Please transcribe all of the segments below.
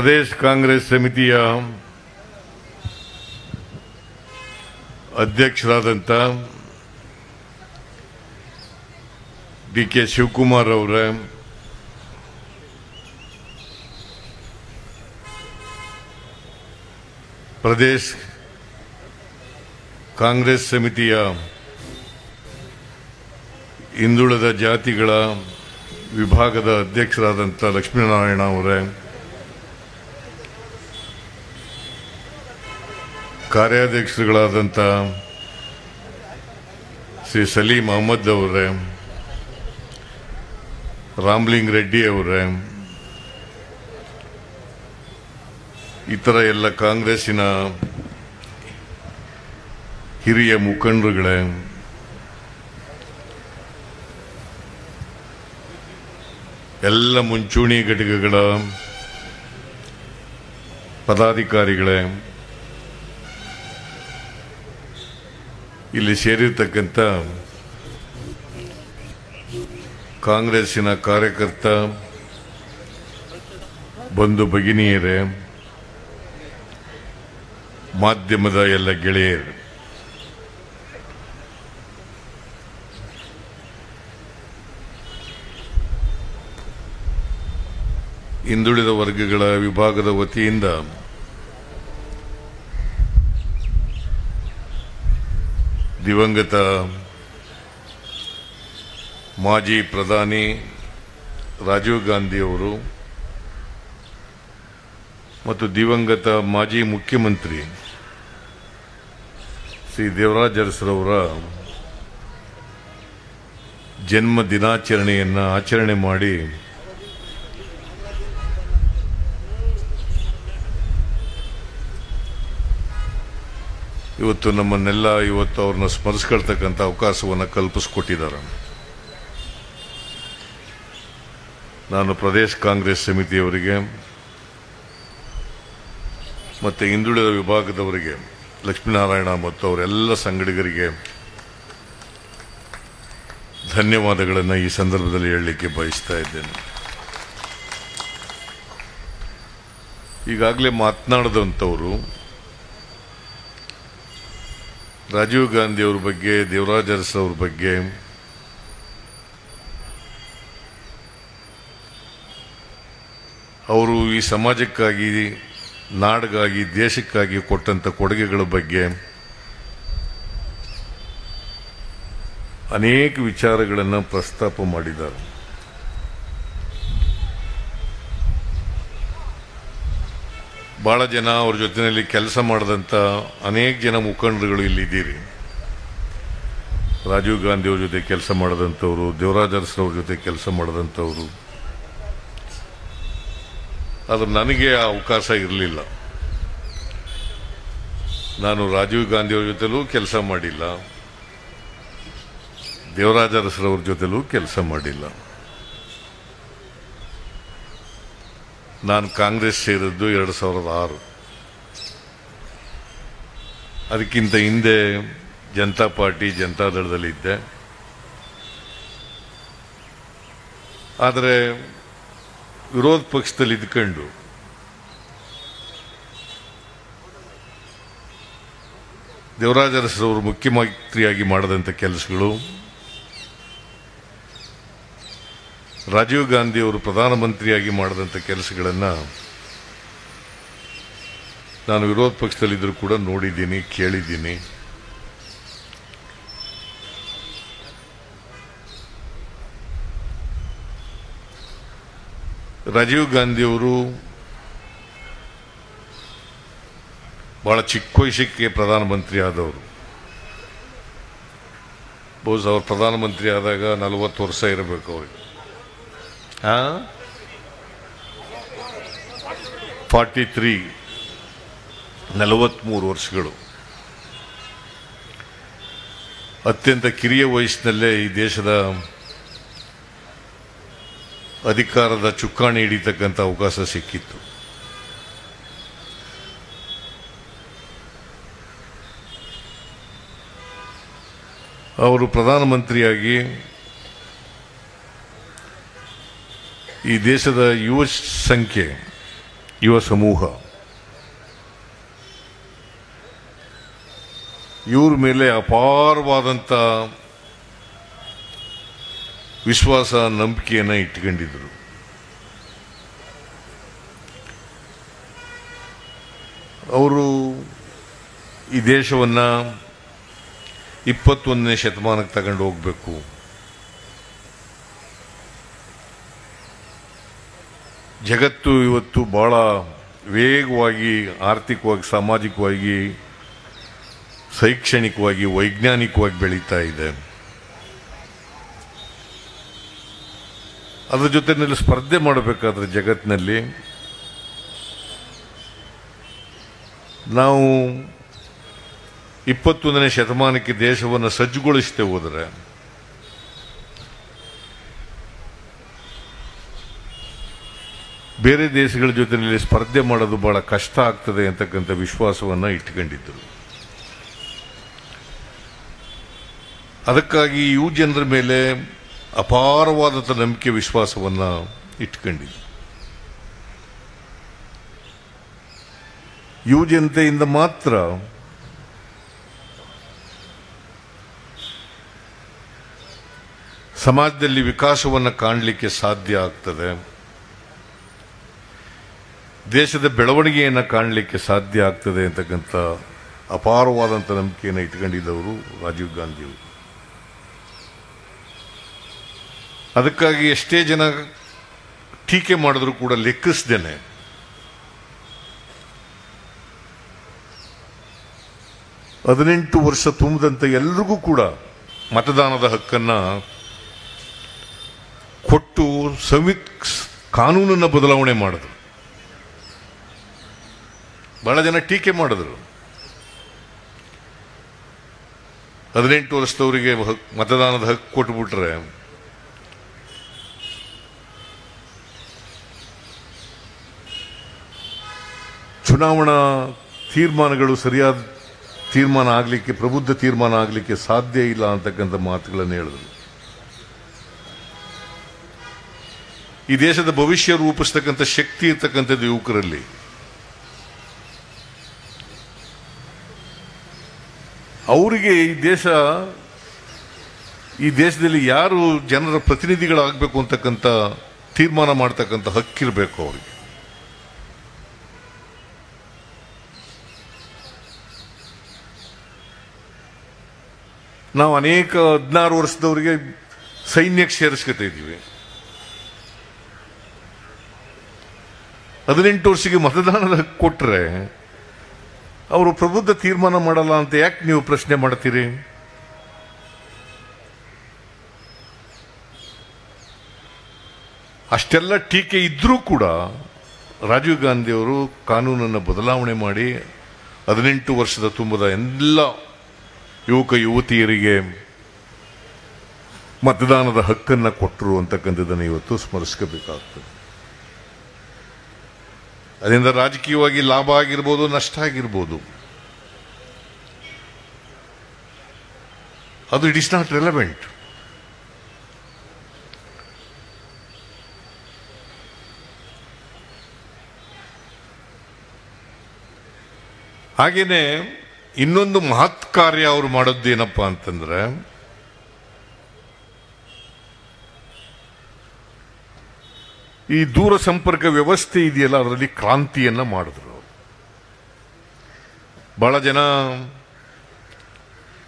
ಪ್ರದೇಶ ಕಾಂಗ್ರೆಸ್ ಸಮಿತಿಯ ಅಧ್ಯಕ್ಷರಾದಂಥ ಡಿ.ಕೆ. ಶಿವಕುಮಾರ್ ಅವರೇ, ಪ್ರದೇಶ ಕಾಂಗ್ರೆಸ್ ಸಮಿತಿಯ ಹಿಂದುಳಿದ ಜಾತಿಗಳ ವಿಭಾಗದ ಅಧ್ಯಕ್ಷರಾದಂಥ ಲಕ್ಷ್ಮೀನಾರಾಯಣ ಅವರೇ, ಕಾರ್ಯಾಧ್ಯಕ್ಷರುಗಳಾದಂಥ ಶ್ರೀ ಸಲೀಂ ಅಹಮದ್ ಅವರೇ, ರಾಮಲಿಂಗ ರೆಡ್ಡಿ ಅವರೇ, ಇತರ ಎಲ್ಲ ಕಾಂಗ್ರೆಸ್ಸಿನ ಹಿರಿಯ ಮುಖಂಡರುಗಳೇ, ಎಲ್ಲ ಮುಂಚೂಣಿ ಘಟಕಗಳ ಪದಾಧಿಕಾರಿಗಳೇ, ಇಲ್ಲಿ ಸೇರಿರ್ತಕ್ಕಂಥ ಕಾಂಗ್ರೆಸ್ಸಿನ ಕಾರ್ಯಕರ್ತ ಬಂಧು ಭಗಿನಿಯರೇ, ಮಾಧ್ಯಮದ ಎಲ್ಲ ಗೆಳೆಯರು, ಹಿಂದುಳಿದ ವರ್ಗಗಳ ವಿಭಾಗದ ವತಿಯಿಂದ ದಿವಂಗತ ಮಾಜಿ ಪ್ರಧಾನಿ ರಾಜೀವ್ ಗಾಂಧಿ ಅವರು ಮತ್ತು ದಿವಂಗತ ಮಾಜಿ ಮುಖ್ಯಮಂತ್ರಿ ಶ್ರೀ ದೇವರಾಜ ಅರಸರವರ ಜನ್ಮ ದಿನಾಚರಣೆಯನ್ನು ಆಚರಣೆ ಮಾಡಿ ಇವತ್ತು ನಮ್ಮನ್ನೆಲ್ಲ ಅವ್ರನ್ನ ಸ್ಮರಿಸ್ಕೊಳ್ತಕ್ಕಂಥ ಅವಕಾಶವನ್ನು ಕಲ್ಪಿಸಿಕೊಟ್ಟಿದ್ದಾರೆ. ನಾನು ಪ್ರದೇಶ ಕಾಂಗ್ರೆಸ್ ಸಮಿತಿಯವರಿಗೆ ಮತ್ತು ಹಿಂದುಳಿದ ವಿಭಾಗದವರಿಗೆ, ಲಕ್ಷ್ಮೀನಾರಾಯಣ ಮತ್ತು ಅವರೆಲ್ಲ ಸಂಘಟಕರಿಗೆ ಧನ್ಯವಾದಗಳನ್ನು ಈ ಸಂದರ್ಭದಲ್ಲಿ ಹೇಳಲಿಕ್ಕೆ ಬಯಸ್ತಾ ಇದ್ದೇನೆ. ಈಗಾಗಲೇ ಮಾತನಾಡಿದಂಥವರು ರಾಜೀವ್ ಗಾಂಧಿ ಅವ್ರ ಬಗ್ಗೆ, ದೇವರಾಜ ಅರಸು ಅವ್ರ ಬಗ್ಗೆ, ಅವರು ಈ ಸಮಾಜಕ್ಕಾಗಿ, ನಾಡಿಗಾಗಿ, ದೇಶಕ್ಕಾಗಿ ಕೊಟ್ಟಂತ ಕೊಡುಗೆಗಳ ಬಗ್ಗೆ ಅನೇಕ ವಿಚಾರಗಳನ್ನು ಪ್ರಸ್ತಾಪ ಮಾಡಿದ್ದಾರೆ. ಬಹಳ ಜನ ಅವ್ರ ಜೊತೆಯಲ್ಲಿ ಕೆಲಸ ಮಾಡಿದಂಥ ಅನೇಕ ಜನ ಮುಖಂಡರುಗಳು ಇಲ್ಲಿದ್ದೀರಿ. ರಾಜೀವ್ ಗಾಂಧಿ ಅವ್ರ ಜೊತೆ ಕೆಲಸ ಮಾಡಿದಂಥವ್ರು, ದೇವರಾಜ ಅರಸರವ್ರ ಜೊತೆ ಕೆಲಸ ಮಾಡಿದಂಥವ್ರು. ಆದರೆ ನನಗೆ ಆ ಅವಕಾಶ ಇರಲಿಲ್ಲ. ನಾನು ರಾಜೀವ್ ಗಾಂಧಿ ಅವ್ರ ಜೊತೆಲೂ ಕೆಲಸ ಮಾಡಿಲ್ಲ, ದೇವರಾಜ ಅರಸರವ್ರ ಜೊತೆಲೂ ಕೆಲಸ ಮಾಡಿಲ್ಲ. ನಾನು ಕಾಂಗ್ರೆಸ್ ಸೇರಿದ್ದು 2006. ಅದಕ್ಕಿಂತ ಹಿಂದೆ ಜನತಾ ಪಾರ್ಟಿ, ಜನತಾದಳದಲ್ಲಿದ್ದೆ. ಆದರೆ ವಿರೋಧ ಪಕ್ಷದಲ್ಲಿ ಇದ್ಕೊಂಡು ದೇವರಾಜ ಅರಸರವರು ಮುಖ್ಯಮಂತ್ರಿಯಾಗಿ ಮಾಡಿದಂಥ ಕೆಲಸಗಳು, ರಾಜೀವ್ ಗಾಂಧಿ ಅವರು ಪ್ರಧಾನಮಂತ್ರಿಯಾಗಿ ಮಾಡಿದಂಥ ಕೆಲಸಗಳನ್ನು ನಾನು ವಿರೋಧ ಪಕ್ಷದಲ್ಲಿದ್ದರೂ ಕೂಡ ನೋಡಿದ್ದೀನಿ, ಕೇಳಿದ್ದೀನಿ. ರಾಜೀವ್ ಗಾಂಧಿ ಅವರು ಬಹಳ ಚಿಕ್ಕ ವಯಸ್ಸಕ್ಕೆ ಪ್ರಧಾನಮಂತ್ರಿ ಆದವರು. ಬಹುಶಃ ಅವರು ಪ್ರಧಾನಮಂತ್ರಿ ಆದಾಗ 40 ವರ್ಷ ಇರಬೇಕು ಅವ್ರಿಗೆ. 43 ವರ್ಷಗಳು. ಅತ್ಯಂತ ಕಿರಿಯ ವಯಸ್ಸಿನಲ್ಲೇ ಈ ದೇಶದ ಅಧಿಕಾರದ ಚುಕ್ಕಾಣಿ ಹಿಡಿತಕ್ಕಂಥ ಅವಕಾಶ ಸಿಕ್ಕಿತ್ತು. ಅವರು ಪ್ರಧಾನಮಂತ್ರಿಯಾಗಿ ಈ ದೇಶದ ಯುವ ಸಂಖ್ಯೆ ಯುವ ಸಮೂಹ ಇವ್ರ ಮೇಲೆ ಅಪಾರವಾದಂಥ ವಿಶ್ವಾಸ ನಂಬಿಕೆಯನ್ನು ಇಟ್ಕೊಂಡಿದ್ರು. ಅವರು ಈ ದೇಶವನ್ನು 21ನೇ ಶತಮಾನಕ್ಕೆ ತಗೊಂಡು ಹೋಗಬೇಕು, ಜಗತ್ತು ಇವತ್ತು ಬಹಳ ವೇಗವಾಗಿ ಆರ್ಥಿಕವಾಗಿ, ಸಾಮಾಜಿಕವಾಗಿ, ಶೈಕ್ಷಣಿಕವಾಗಿ, ವೈಜ್ಞಾನಿಕವಾಗಿ ಬೆಳೀತಾ ಇದೆ. ಅದರ ಜೊತೆಯಲ್ಲಿ ಸ್ಪರ್ಧೆ ಮಾಡಬೇಕಾದ್ರೆ ಜಗತ್ತಿನಲ್ಲಿ ನಾವು 21ನೇ ಶತಮಾನಕ್ಕೆ ದೇಶವನ್ನು ಸಜ್ಜುಗೊಳಿಸದೆ ಹೋದರೆ ಬೇರೆ ದೇಶಗಳ ಜೊತೆಯಲ್ಲಿ ಸ್ಪರ್ಧೆ ಮಾಡೋದು ಬಹಳ ಕಷ್ಟ ಆಗ್ತದೆ ಅಂತಕ್ಕಂಥ ವಿಶ್ವಾಸವನ್ನು ಇಟ್ಕೊಂಡಿದ್ದರು. ಅದಕ್ಕಾಗಿ ಯುವ ಜನರ ಮೇಲೆ ಅಪಾರವಾದಂಥ ನಂಬಿಕೆ ವಿಶ್ವಾಸವನ್ನು ಇಟ್ಕೊಂಡಿದ್ದರು. ಯುವ ಜನತೆಯಿಂದ ಮಾತ್ರ ಸಮಾಜದಲ್ಲಿ ವಿಕಾಸವನ್ನು ಕಾಣಲಿಕ್ಕೆ ಸಾಧ್ಯ ಆಗ್ತದೆ, ದೇಶದ ಬೆಳವಣಿಗೆಯನ್ನು ಕಾಣಲಿಕ್ಕೆ ಸಾಧ್ಯ ಆಗ್ತದೆ ಅಂತಕ್ಕಂಥ ಅಪಾರವಾದಂಥ ನಂಬಿಕೆಯನ್ನು ಇಟ್ಕೊಂಡಿದ್ದವರು ರಾಜೀವ್ ಗಾಂಧಿಯವರು. ಅದಕ್ಕಾಗಿ ಎಷ್ಟೇ ಜನ ಟೀಕೆ ಮಾಡಿದ್ರು ಕೂಡ ಲೆಕ್ಕಿಸ್ದೇನೆ ಹದಿನೆಂಟು ವರ್ಷ ತುಂಬಿದಂಥ ಎಲ್ರಿಗೂ ಕೂಡ ಮತದಾನದ ಹಕ್ಕನ್ನು ಕೊಟ್ಟು ಕಾನೂನನ್ನು ಬದಲಾವಣೆ ಮಾಡಿದ್ರು. ಬಹಳ ಜನ ಟೀಕೆ ಮಾಡಿದ್ರು, 18 ವರ್ಷದವರಿಗೆ ಮತದಾನದ ಹಕ್ಕು ಕೊಟ್ಟುಬಿಟ್ರೆ ಚುನಾವಣಾ ತೀರ್ಮಾನಗಳು ಸರಿಯಾದ ತೀರ್ಮಾನ ಆಗಲಿಕ್ಕೆ, ಪ್ರಬುದ್ಧ ತೀರ್ಮಾನ ಆಗಲಿಕ್ಕೆ ಸಾಧ್ಯ ಇಲ್ಲ ಅಂತಕ್ಕಂಥ ಮಾತುಗಳನ್ನು ಹೇಳಿದ್ರು. ಈ ದೇಶದ ಭವಿಷ್ಯ ರೂಪಿಸ್ತಕ್ಕಂಥ ಶಕ್ತಿ ಇರ್ತಕ್ಕಂಥದ್ದು ಯುವಕರಲ್ಲಿ. ಅವರಿಗೆ ಈ ದೇಶದಲ್ಲಿ ಯಾರು ಜನರ ಪ್ರತಿನಿಧಿಗಳಾಗಬೇಕು ಅಂತಕ್ಕಂಥ ತೀರ್ಮಾನ ಮಾಡ್ತಕ್ಕಂಥ ಹಕ್ಕಿರಬೇಕು ಅವರಿಗೆ. ನಾವು ಅನೇಕ 16 ವರ್ಷದವರಿಗೆ ಸೈನ್ಯಕ್ಕೆ ಸೇರಿಸ್ಕೊತಾ ಇದ್ದೀವಿ, 18 ವರ್ಷಕ್ಕೆ ಮತದಾನದ ಹಕ್ಕು ಕೊಟ್ಟರೆ ಅವರು ಪ್ರಬುದ್ಧ ತೀರ್ಮಾನ ಮಾಡಲ್ಲ ಅಂತ ಯಾಕೆ ನೀವು ಪ್ರಶ್ನೆ ಮಾಡ್ತೀರಿ? ಅಷ್ಟೆಲ್ಲ ಟೀಕೆ ಇದ್ರೂ ಕೂಡ ರಾಜೀವ್ ಗಾಂಧಿಯವರು ಕಾನೂನನ್ನು ಬದಲಾವಣೆ ಮಾಡಿ 18 ವರ್ಷದ ತುಂಬದ ಎಲ್ಲ ಯುವಕ ಯುವತಿಯರಿಗೆ ಮತದಾನದ ಹಕ್ಕನ್ನು ಕೊಟ್ಟರು ಅಂತಕ್ಕಂಥದ್ದನ್ನು ಇವತ್ತು ಸ್ಮರಿಸ್ಕೋಬೇಕಾಗ್ತದೆ. ಅದರಿಂದ ರಾಜಕೀಯವಾಗಿ ಲಾಭ ಆಗಿರ್ಬೋದು, ನಷ್ಟ ಆಗಿರ್ಬೋದು, ಅದು ಇಟ್ ಇಸ್ ನಾಟ್ ರೆಲೆವೆಂಟ್. ಹಾಗೇನೆ ಇನ್ನೊಂದು ಮಹತ್ ಕಾರ್ಯ ಅವರು ಮಾಡೋದೇನಪ್ಪಾ ಅಂತಂದ್ರೆ, ಈ ದೂರ ಸಂಪರ್ಕ ವ್ಯವಸ್ಥೆ ಇದೆಯಲ್ಲ ಅದರಲ್ಲಿ ಕ್ರಾಂತಿಯನ್ನ ಮಾಡಿದ್ರು. ಬಹಳ ಜನ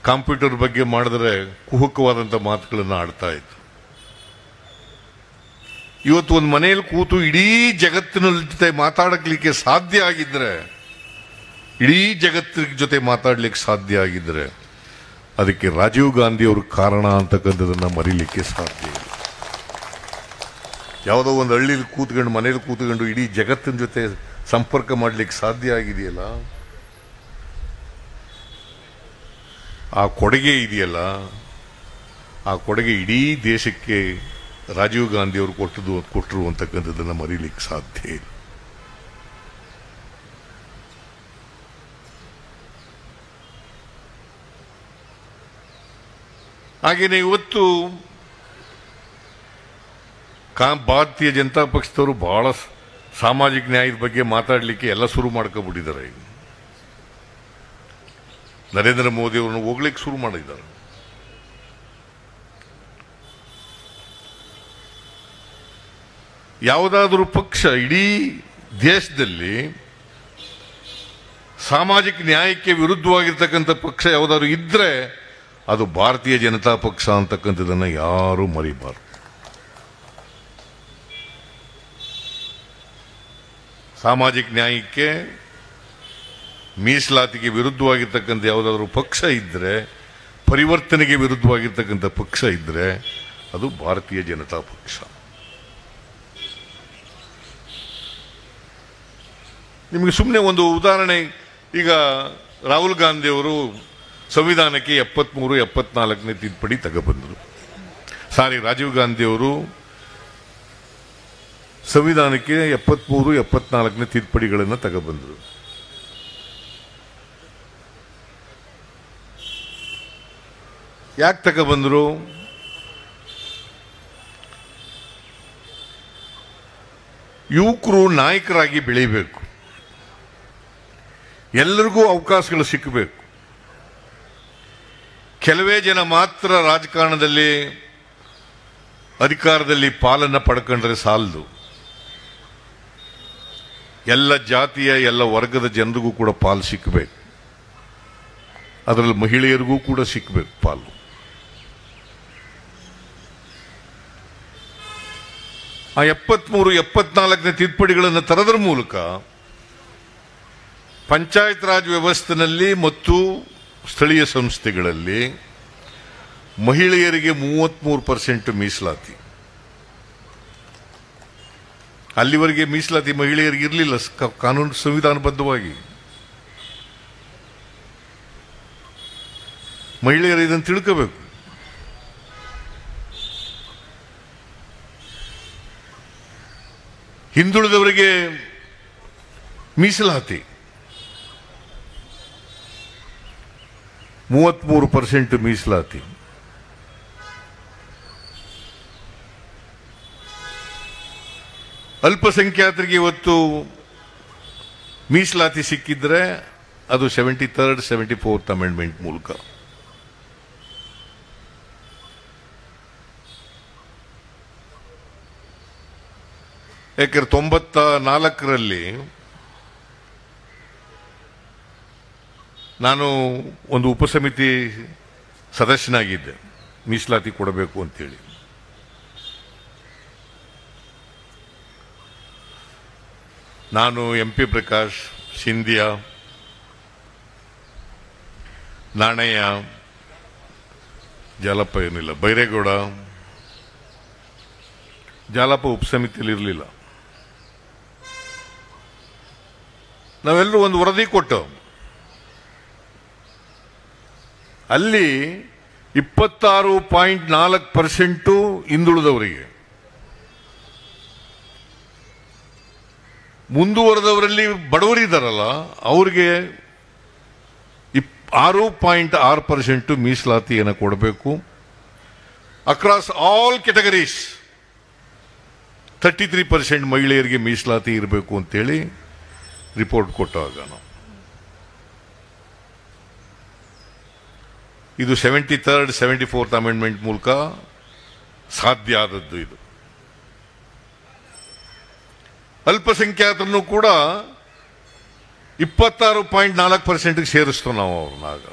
ಕಂಪ್ಯೂಟರ್ ಬಗ್ಗೆ ಮಾಡಿದ್ರೆ ಕುಹುಕವಾದಂಥ ಮಾತುಗಳನ್ನು ಆಡ್ತಾ ಇದ್ರು. ಇವತ್ತು ಒಂದು ಮನೆಯಲ್ಲಿ ಕೂತು ಇಡೀ ಜಗತ್ತಿನ ಜೊತೆ ಮಾತಾಡಲಿಕ್ಕೆ ಸಾಧ್ಯ ಆಗಿದ್ರೆ, ಇಡೀ ಜಗತ್ತಿನ ಜೊತೆ ಮಾತಾಡ್ಲಿಕ್ಕೆ ಸಾಧ್ಯ ಆಗಿದ್ರೆ ಅದಕ್ಕೆ ರಾಜೀವ್ ಗಾಂಧಿ ಅವರು ಕಾರಣ ಅಂತಕ್ಕಂಥದನ್ನ ಮರೀಲಿಕ್ಕೆ ಸಾಧ್ಯ ಇಲ್ಲ. ಯಾವುದೋ ಒಂದು ಹಳ್ಳಿಲಿ ಕೂತ್ಕೊಂಡು, ಮನೇಲಿ ಕೂತ್ಕೊಂಡು ಇಡೀ ಜಗತ್ತಿನ ಜೊತೆ ಸಂಪರ್ಕ ಮಾಡಲಿಕ್ಕೆ ಸಾಧ್ಯ ಆಗಿದೆಯಲ್ಲ, ಆ ಕೊಡುಗೆ ಇದೆಯಲ್ಲ, ಆ ಕೊಡುಗೆ ಇಡೀ ದೇಶಕ್ಕೆ ರಾಜೀವ್ ಗಾಂಧಿ ಅವರು ಕೊಟ್ಟರು ಅಂತಕ್ಕಂಥದ್ದನ್ನು ಮರೀಲಿಕ್ಕೆ ಸಾಧ್ಯ ಇಲ್ಲ. ಹಾಗೇನೆ ಇವತ್ತು ಭಾರತೀಯ ಜನತಾ ಪಕ್ಷದವರು ಬಹಳ ಸಾಮಾಜಿಕ ನ್ಯಾಯದ ಬಗ್ಗೆ ಮಾತಾಡಲಿಕ್ಕೆ ಎಲ್ಲ ಶುರು ಮಾಡ್ಕೊಬಿಟ್ಟಿದ್ದಾರೆ. ನರೇಂದ್ರ ಮೋದಿ ಅವರನ್ನು ಹೋಗ್ಲಿಕ್ಕೆ ಶುರು ಮಾಡಿದ್ದಾರೆ. ಯಾವುದಾದ್ರೂ ಪಕ್ಷ ಇಡೀ ದೇಶದಲ್ಲಿ ಸಾಮಾಜಿಕ ನ್ಯಾಯಕ್ಕೆ ವಿರುದ್ಧವಾಗಿರ್ತಕ್ಕಂಥ ಪಕ್ಷ ಯಾವುದಾದ್ರು ಇದ್ರೆ ಅದು ಭಾರತೀಯ ಜನತಾ ಪಕ್ಷ ಅಂತಕ್ಕಂಥದ್ದನ್ನು ಯಾರೂ ಮರಿಬಾರದು. ಸಾಮಾಜಿಕ ನ್ಯಾಯಕ್ಕೆ ಮೀಸಲಾತಿಗೆ ವಿರುದ್ಧವಾಗಿರ್ತಕ್ಕಂಥ ಯಾವುದಾದ್ರೂ ಪಕ್ಷ ಇದ್ರೆ, ಪರಿವರ್ತನೆಗೆ ವಿರುದ್ಧವಾಗಿರ್ತಕ್ಕಂಥ ಪಕ್ಷ ಇದ್ರೆ ಅದು ಭಾರತೀಯ ಜನತಾ ಪಕ್ಷ. ನಿಮಗೆ ಸುಮ್ಮನೆ ಒಂದು ಉದಾಹರಣೆ, ಈಗ ರಾಹುಲ್ ಗಾಂಧಿ ಅವರು ಸಂವಿಧಾನಕ್ಕೆ 73, 74ನೇ ತಿದ್ದುಪಡಿ ತಗೊಬಂದರು. ರಾಜೀವ್ ಗಾಂಧಿ ಅವರು ಸಂವಿಧಾನಕ್ಕೆ 73, 74ನೇ ತಿದ್ದುಪಡಿಗಳನ್ನು ತಗೊಬಂದರು. ಯಾಕೆ ತಗೊಬಂದರು? ಯುವಕರು ನಾಯಕರಾಗಿ ಬೆಳೀಬೇಕು, ಎಲ್ಲರಿಗೂ ಅವಕಾಶಗಳು ಸಿಕ್ಕಬೇಕು. ಕೆಲವೇ ಜನ ಮಾತ್ರ ರಾಜಕಾರಣದಲ್ಲಿ ಅಧಿಕಾರದಲ್ಲಿ ಪಾಲನ್ನು ಪಡ್ಕೊಂಡ್ರೆ ಸಾಲದು. ಎಲ್ಲ ಜಾತಿಯ ಎಲ್ಲ ವರ್ಗದ ಜನರಿಗೂ ಕೂಡ ಪಾಲು ಸಿಕ್ಕಬೇಕು. ಅದರಲ್ಲಿ ಮಹಿಳೆಯರಿಗೂ ಕೂಡ ಸಿಕ್ಕಬೇಕು ಪಾಲು. ಆ 73, 74ನೇ ತಿದ್ದುಪಡಿಗಳನ್ನು ತರೋದ್ರ ಮೂಲಕ ಪಂಚಾಯತ್ ರಾಜ್ ವ್ಯವಸ್ಥೆಯಲ್ಲಿ ಮತ್ತು ಸ್ಥಳೀಯ ಸಂಸ್ಥೆಗಳಲ್ಲಿ ಮಹಿಳೆಯರಿಗೆ 33% ಮೀಸಲಾತಿ. ಅಲ್ಲಿವರೆಗೆ ಮೀಸಲಾತಿ ಮಹಿಳೆಯರಿಗೆ ಇರಲಿಲ್ಲ ಕಾನೂನು ಸಂವಿಧಾನಬದ್ಧವಾಗಿ. ಮಹಿಳೆಯರು ಇದನ್ನು ತಿಳ್ಕೋಬೇಕು. ಹಿಂದುಳಿದವರಿಗೆ ಮೀಸಲಾತಿ 33% ಮೀಸಲಾತಿ. ಅಲ್ಪಸಂಖ್ಯಾತರಿಗೆ ಇವತ್ತು ಮೀಸಲಾತಿ ಸಿಕ್ಕಿದ್ರೆ ಅದು 73rd, 74th ಅಮೆಂಡ್ಮೆಂಟ್ ಮೂಲಕ. ಯಾಕಂದ್ರೆ 94ರಲ್ಲಿ ನಾನು ಒಂದು ಉಪಸಮಿತಿ ಸದಸ್ಯನಾಗಿದ್ದೆ, ಮೀಸಲಾತಿ ಕೊಡಬೇಕು ಅಂತೇಳಿ. ನಾನು MP ಪ್ರಕಾಶ್, ಸಿಂಧಿಯಾ, ನಾಣಯ್ಯ, ಜಾಲಪ್ಪ ಏನಿಲ್ಲ, ಬೈರೇಗೌಡ, ಜಾಲಪ್ಪ ಉಪಸಮಿತಿಯಲ್ಲಿ ಇರಲಿಲ್ಲ. ನಾವೆಲ್ಲರೂ ಒಂದು ವರದಿ ಕೊಟ್ಟು ಅಲ್ಲಿ 26.4% ಹಿಂದುಳಿದವರಿಗೆ, ಮುಂದುವರೆದವರಲ್ಲಿ ಬಡವರಿದ್ದಾರಲ್ಲ ಅವ್ರಿಗೆ 6.6% ಮೀಸಲಾತಿಯನ್ನು ಕೊಡಬೇಕು. ಅಕ್ರಾಸ್ ಆಲ್ ಕ್ಯಾಟಗರೀಸ್ 33% ಮಹಿಳೆಯರಿಗೆ ಮೀಸಲಾತಿ ಇರಬೇಕು ಅಂತೇಳಿ ರಿಪೋರ್ಟ್ ಕೊಟ್ಟಾಗ ನಾವು ಇದು 73rd, 74th ಅಮೆಂಡ್ಮೆಂಟ್ ಮೂಲಕ ಸಾಧ್ಯ ಆದದ್ದು. ಇದು ಅಲ್ಪಸಂಖ್ಯಾತರನ್ನು ಕೂಡ 26.4% ಸೇರಿಸ್ತು ನಾವು ಅವ್ರನ್ನಾಗ.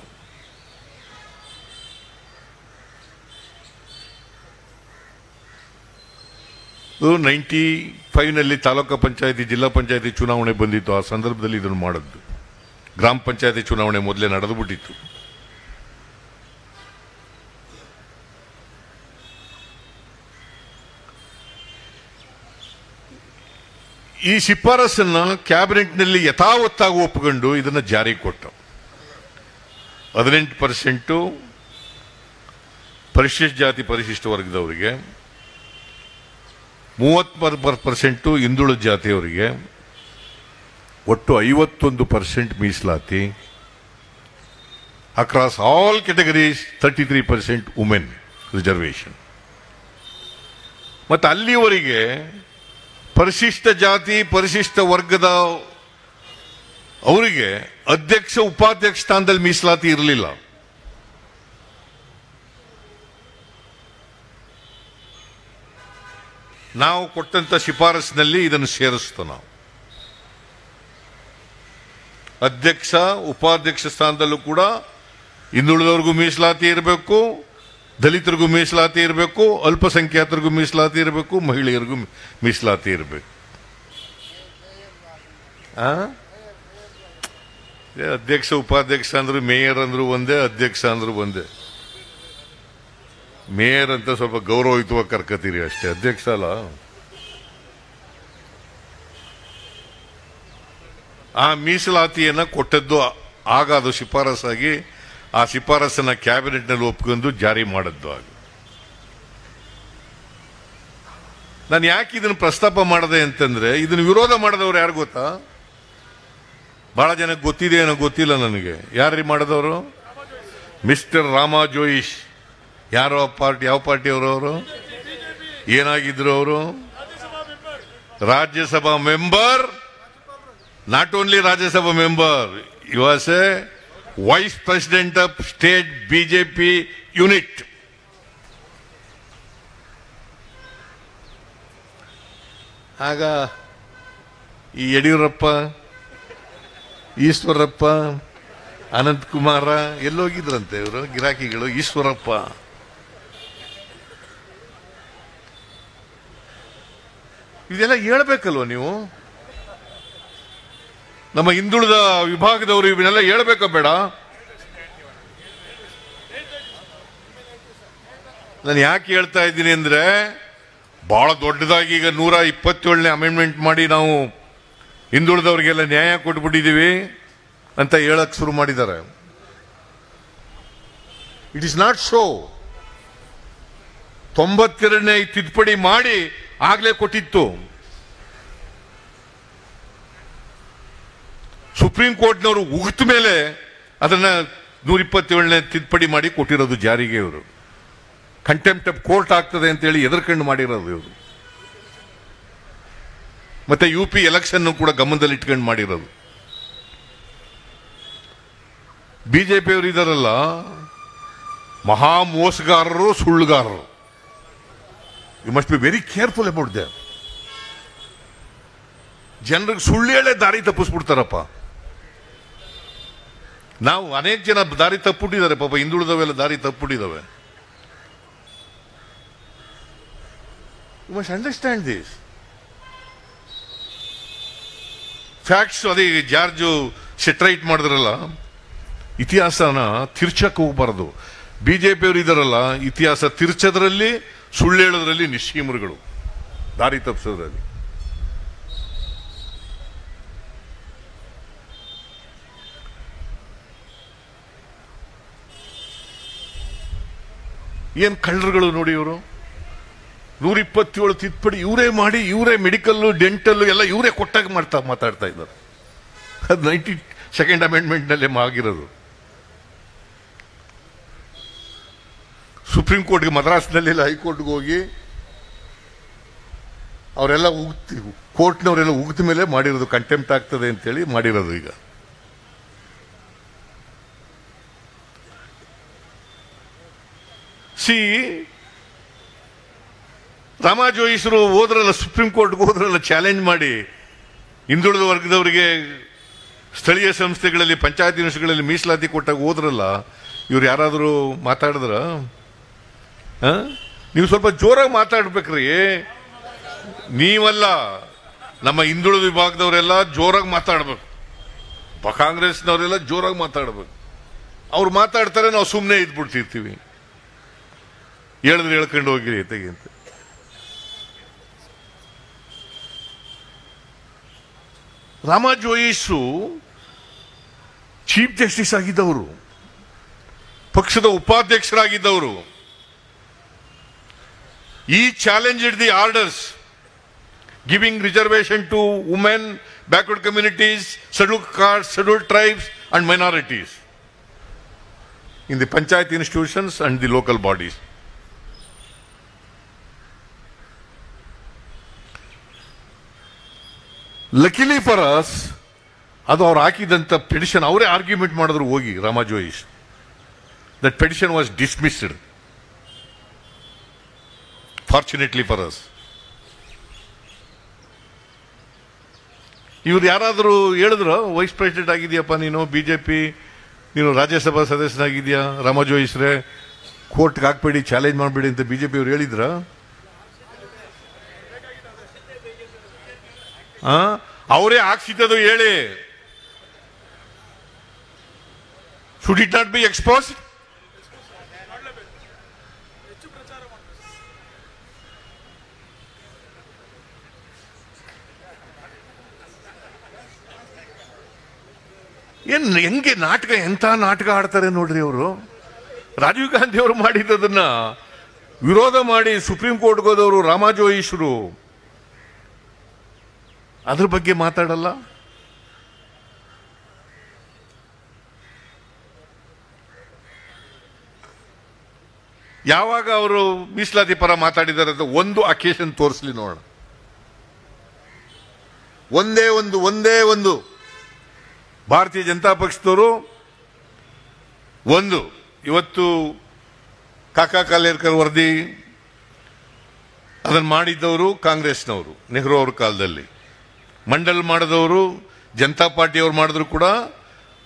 ಇದು 95ನಲ್ಲಿ ತಾಲೂಕು ಪಂಚಾಯತಿ, ಜಿಲ್ಲಾ ಪಂಚಾಯತಿ ಚುನಾವಣೆ ಬಂದಿತ್ತು. ಆ ಸಂದರ್ಭದಲ್ಲಿ ಇದನ್ನು ಮಾಡಿದ್ದು. ಗ್ರಾಮ ಪಂಚಾಯತಿ ಚುನಾವಣೆ ಮೊದಲೇ ನಡೆದು ಬಿಟ್ಟಿತ್ತು. ಈ ಶಿಫಾರಸನ್ನ ಕ್ಯಾಬಿನೆಟ್ನಲ್ಲಿ ಯಥಾವತ್ತಾಗಿ ಒಪ್ಪಿಕೊಂಡು ಇದನ್ನು ಜಾರಿಗೆ ಕೊಟ್ಟ. 18% ಪರಿಶಿಷ್ಟ ಜಾತಿ ಪರಿಶಿಷ್ಟ ವರ್ಗದವರಿಗೆ, 30% ಹಿಂದುಳಿದ ಜಾತಿಯವರಿಗೆ, ಒಟ್ಟು 51% ಮೀಸಲಾತಿ. Across all categories 33% women reservation. ಮತ್ತು ಅಲ್ಲಿವರೆಗೆ ಪರಿಶಿಷ್ಟ ಜಾತಿ ಪರಿಶಿಷ್ಟ ವರ್ಗದ ಅವರಿಗೆ ಅಧ್ಯಕ್ಷ ಉಪಾಧ್ಯಕ್ಷ ಸ್ಥಾನದಲ್ಲಿ ಮೀಸಲಾತಿ ಇರಲಿಲ್ಲ. ನಾವು ಕೊಟ್ಟಂತ ಶಿಫಾರಸಿನಲ್ಲಿ ಇದನ್ನು ಸೇರಿಸ್ತು. ನಾವು ಅಧ್ಯಕ್ಷ ಉಪಾಧ್ಯಕ್ಷ ಸ್ಥಾನದಲ್ಲೂ ಕೂಡ ಹಿಂದುಳಿದವ್ರಿಗೂ ಮೀಸಲಾತಿ ಇರಬೇಕು, ದಲಿತರಿಗೂ ಮೀಸಲಾತಿ ಇರಬೇಕು, ಅಲ್ಪಸಂಖ್ಯಾತರಿಗೂ ಮೀಸಲಾತಿ ಇರಬೇಕು, ಮಹಿಳೆಯರಿಗೂ ಮೀಸಲಾತಿ ಇರಬೇಕು. ಅಧ್ಯಕ್ಷ ಉಪಾಧ್ಯಕ್ಷ ಅಂದ್ರು ಮೇಯರ್ ಅಂದ್ರು ಒಂದೇ, ಅಧ್ಯಕ್ಷ ಅಂದ್ರು ಒಂದೇ. ಮೇಯರ್ ಅಂತ ಸ್ವಲ್ಪ ಗೌರವಯುತವಾಗಿ ಕರ್ಕತೀರಿ ಅಷ್ಟೇ, ಅಧ್ಯಕ್ಷ ಅಲ್ಲ. ಆ ಮೀಸಲಾತಿಯನ್ನ ಕೊಟ್ಟದ್ದು ಆಗ ಅದು ಶಿಫಾರಸಾಗಿ ಆ ಶಿಫಾರಸನ್ನ ಕ್ಯಾಬಿನೆಟ್ನಲ್ಲಿ ಒಪ್ಕೊಂಡು ಜಾರಿ ಮಾಡದ್ದು ಆಗ. ನಾನು ಯಾಕೆ ಇದನ್ನು ಪ್ರಸ್ತಾಪ ಮಾಡಿದೆ ಅಂತಂದ್ರೆ, ಇದನ್ನು ವಿರೋಧ ಮಾಡಿದವರು ಯಾರು ಗೊತ್ತಾ? ಬಹಳ ಜನಕ್ಕೆ ಗೊತ್ತಿದೆ ಏನೋ ಗೊತ್ತಿಲ್ಲ ನನಗೆ. ಯಾರು ಮಾಡಿದವರು? ಮಿಸ್ಟರ್ ರಾಮಾ ಜೋಯಿಶ್. ಯಾರೋ ಪಾರ್ಟಿ, ಯಾವ ಪಾರ್ಟಿ ಅವರು? ಏನಾಗಿದ್ರು ಅವರು? Rajya Sabha member. Not only Rajya Sabha member, he was a vice president of state BJP unit. ಆಗ ಈ ಯಡಿಯೂರಪ್ಪ, ಈಶ್ವರಪ್ಪ, ಅನಂತಕುಮಾರ ಎಲ್ಲೋಗಿದ್ರಂತೆ ಇವರು ಗಿರಾಕಿಗಳು. ಈಶ್ವರಪ್ಪ ಇದೆಲ್ಲ ಹೇಳ್ಬೇಕಲ್ವ ನೀವು? ನಮ್ಮ ಹಿಂದುಳಿದ ವಿಭಾಗದವರು ಇವನ್ನೆಲ್ಲ ಹೇಳ್ಬೇಕ ಬೇಡ? ನಾನು ಯಾಕೆ ಹೇಳ್ತಾ ಇದ್ದೀನಿ ಅಂದ್ರೆ, ಬಹಳ ದೊಡ್ಡದಾಗಿ ಈಗ 127ನೇ ಅಮೆಂಡ್ಮೆಂಟ್ ಮಾಡಿ ನಾವು ಹಿಂದುಳಿದವರಿಗೆಲ್ಲ ನ್ಯಾಯ ಕೊಟ್ಬಿಟ್ಟಿದೀವಿ ಅಂತ ಹೇಳಕ್ ಶುರು ಮಾಡಿದ್ದಾರೆ. It is not so. 92ನೇ ತಿದ್ದುಪಡಿ ಮಾಡಿ ಆಗ್ಲೇ ಕೊಟ್ಟಿತ್ತು. ಸುಪ್ರೀಂ ಕೋರ್ಟ್ನವರು ಉಗಿತ ಮೇಲೆ ಅದನ್ನ 127ನೇ ತಿದ್ದುಪಡಿ ಮಾಡಿ ಕೊಟ್ಟಿರೋದು ಜಾರಿಗೆ. ಇವರು ಕಂಟೆಂಪ್ಟ್ ಆಫ್ ಕೋರ್ಟ್ ಆಗ್ತದೆ ಅಂತೇಳಿ ಎದುರ್ಕೊಂಡು ಮಾಡಿರೋದು ಇವರು. ಮತ್ತೆ UP ಎಲೆಕ್ಷನ್ ಕೂಡ ಗಮನದಲ್ಲಿ ಇಟ್ಕೊಂಡು ಮಾಡಿರೋದು. ಬಿಜೆಪಿಯವರು ಇದಾರಲ್ಲ, ಮಹಾ ಮೋಸಗಾರರು, ಸುಳ್ಳುಗಾರರು. You must be very careful about that. ಜನರಿಗೆ ಸುಳ್ಳು ಹೇಳೇ ದಾರಿ ತಪ್ಪಿಸ್ಬಿಡ್ತಾರಪ್ಪ. ನಾವು ಅನೇಕ ಜನ ದಾರಿ ತಪ್ಪಿಟ್ಟಿದ್ದಾರೆ ಪಾಪ, ಹಿಂದುಳಿದವೆಲ್ಲ ದಾರಿ ತಪ್ಪಿಟ್ಟಿದ್ದಾವೆ. You must understand this facts. ಅದೇ ಜಾರ್ಜು ಸೆಟ್ರೈಟ್ ಮಾಡಿದ್ರಲ್ಲ, ಇತಿಹಾಸನ ತಿರ್ಚಕ್ಕೆ ಹೋಗ್ಬಾರ್ದು. ಬಿಜೆಪಿಯವರು ಇದಾರಲ್ಲ, ಇತಿಹಾಸ ತಿರ್ಚದ್ರಲ್ಲಿ, ಸುಳ್ಳು ಹೇಳೋದ್ರಲ್ಲಿ ನಿಶ್ಚೀಮರುಗಳು, ದಾರಿ ತಪ್ಪಿಸೋದ್ರಲ್ಲಿ. ಏನ್ ಕಳ್ಳರುಗಳು ನೋಡಿ ಇವರು. 127 ತಿದ್ದುಪಡಿ ಇವರೇ ಮಾಡಿ, ಇವರೇ ಮೆಡಿಕಲ್ ಡೆಂಟಲ್ ಎಲ್ಲ ಇವರೇ ಕೊಟ್ಟಾಗ ಮಾತಾಡ್ತಾ ಇದ್ದಾರೆ. ಅದು 92nd ಅಮೆಂಡ್ಮೆಂಟ್ ನಲ್ಲೇ ಆಗಿರೋದು. ಸುಪ್ರೀಂ ಕೋರ್ಟ್ಗೆ, ಮದ್ರಾಸ್ನಲ್ಲಿ ಹೈಕೋರ್ಟ್ಗೆ ಹೋಗಿ ಅವರೆಲ್ಲ ಕೋರ್ಟ್ನವರೆಲ್ಲ ಉಗಿದ ಮೇಲೆ ಮಾಡಿರೋದು. ಕಂಟೆಂಪ್ಟ್ ಆಗ್ತದೆ ಅಂತೇಳಿ ಮಾಡಿರೋದು. ಈಗ ರಾಮಾ ಜೋಯಿಸರು ಹೋದ್ರಲ್ಲ, ಸುಪ್ರೀಂ ಕೋರ್ಟ್ಗೆ ಹೋದ್ರಲ್ಲ, ಚಾಲೆಂಜ್ ಮಾಡಿ ಹಿಂದುಳಿದ ವರ್ಗದವರಿಗೆ ಸ್ಥಳೀಯ ಸಂಸ್ಥೆಗಳಲ್ಲಿ, ಪಂಚಾಯತಿ ಸಂಸ್ಥೆಗಳಲ್ಲಿ ಮೀಸಲಾತಿ ಕೊಟ್ಟಾಗ ಹೋದ್ರಲ್ಲ, ಇವ್ರು ಯಾರಾದರೂ ಮಾತಾಡಿದ್ರ? ನೀವು ಸ್ವಲ್ಪ ಜೋರಾಗಿ ಮಾತಾಡ್ಬೇಕ್ರಿ. ನೀವಲ್ಲ, ನಮ್ಮ ಹಿಂದುಳಿದ ವಿಭಾಗದವರೆಲ್ಲ ಜೋರಾಗಿ ಮಾತಾಡ್ಬೇಕು. ಕಾಂಗ್ರೆಸ್ನವರೆಲ್ಲ ಜೋರಾಗಿ ಮಾತಾಡ್ಬೇಕು. ಅವ್ರು ಮಾತಾಡ್ತಾರೆ, ನಾವು ಸುಮ್ಮನೆ ಇದ್ಬಿಡ್ತಿರ್ತೀವಿ. ಹೇಳಿದ್ರೆ ಹೇಳ್ಕೊಂಡು ಹೋಗಿರಿ ತೆಗಿಂತ. ರಾಮಾ ಜೋಯಿಸು ಚೀಫ್ ಜಸ್ಟಿಸ್ ಆಗಿದ್ದವರು, ಪಕ್ಷದ ಉಪಾಧ್ಯಕ್ಷರಾಗಿದ್ದವರು. ಈ challenged the orders giving reservation to women, backward communities, scheduled caste, scheduled tribes and minorities in the panchayat institutions and the local bodies. Luckily for us ಅದು ಅವ್ರು ಹಾಕಿದಂತ ಪೆಟಿಷನ್ ಅವರೇ ಆರ್ಗ್ಯುಮೆಂಟ್ ಮಾಡಿದ್ರು ಹೋಗಿ Rama Jois. That petition was dismissed fortunately for us. ಇವ್ರು ಯಾರಾದರೂ ಹೇಳಿದ್ರು vice president ಆಗಿದೆಯಪ್ಪ ನೀನು ಬಿಜೆಪಿ, ನೀನು ರಾಜ್ಯಸಭಾ ಸದಸ್ಯನಾಗಿದ್ಯಾ ರಾಮಾ ಜೋಯಿಸ್ರೆ, ಕೋರ್ಟ್ಗೆ ಹಾಕ್ಬೇಡಿ, ಚಾಲೆಂಜ್ ಮಾಡಬೇಡಿ ಅಂತ ಬಿಜೆಪಿ ಅವ್ರು ಹೇಳಿದ್ರ? ಅವರೇ ಹಾಕ್ಸಿದ್ದು ಹೇಳಿ. Should it not be exposed? ಏನ್ ಹೆಂಗೆ ನಾಟಕ, ಎಂತ ನಾಟಕ ಆಡ್ತಾರೆ ನೋಡ್ರಿ ಅವರು. ರಾಜೀವ್ ಗಾಂಧಿ ಅವರು ಮಾಡಿದ್ದನ್ನ ವಿರೋಧ ಮಾಡಿ ಸುಪ್ರೀಂ ಕೋರ್ಟ್ಗೆ ಹೋದವರು ರಾಮಾ ಜೋಯಿಸ್ರು ಅದ್ರ ಬಗ್ಗೆ ಮಾತಾಡಲ್ಲ. ಯಾವಾಗ ಅವರು ಮೀಸಲಾತಿ ಪರ ಮಾತಾಡಿದ್ದಾರೆ ಅಂತ ಒಂದು ಅಕೇಶನ್ ತೋರಿಸ್ಲಿ ನೋಡೋಣ. ಒಂದೇ ಒಂದು ಭಾರತೀಯ ಜನತಾ ಪಕ್ಷದವರು ಒಂದು ಇವತ್ತು ಕಾಕಾ ಕಾಲೇರ್ಕರ್ ವರದಿ ಅದನ್ನು ಮಾಡಿದ್ದವರು ಕಾಂಗ್ರೆಸ್ನವರು ನೆಹರು ಅವ್ರ ಕಾಲದಲ್ಲಿ, ಮಂಡಲ್ ಮಾಡಿದವರು ಜನತಾ ಪಾರ್ಟಿಯವರು ಮಾಡಿದ್ರು ಕೂಡ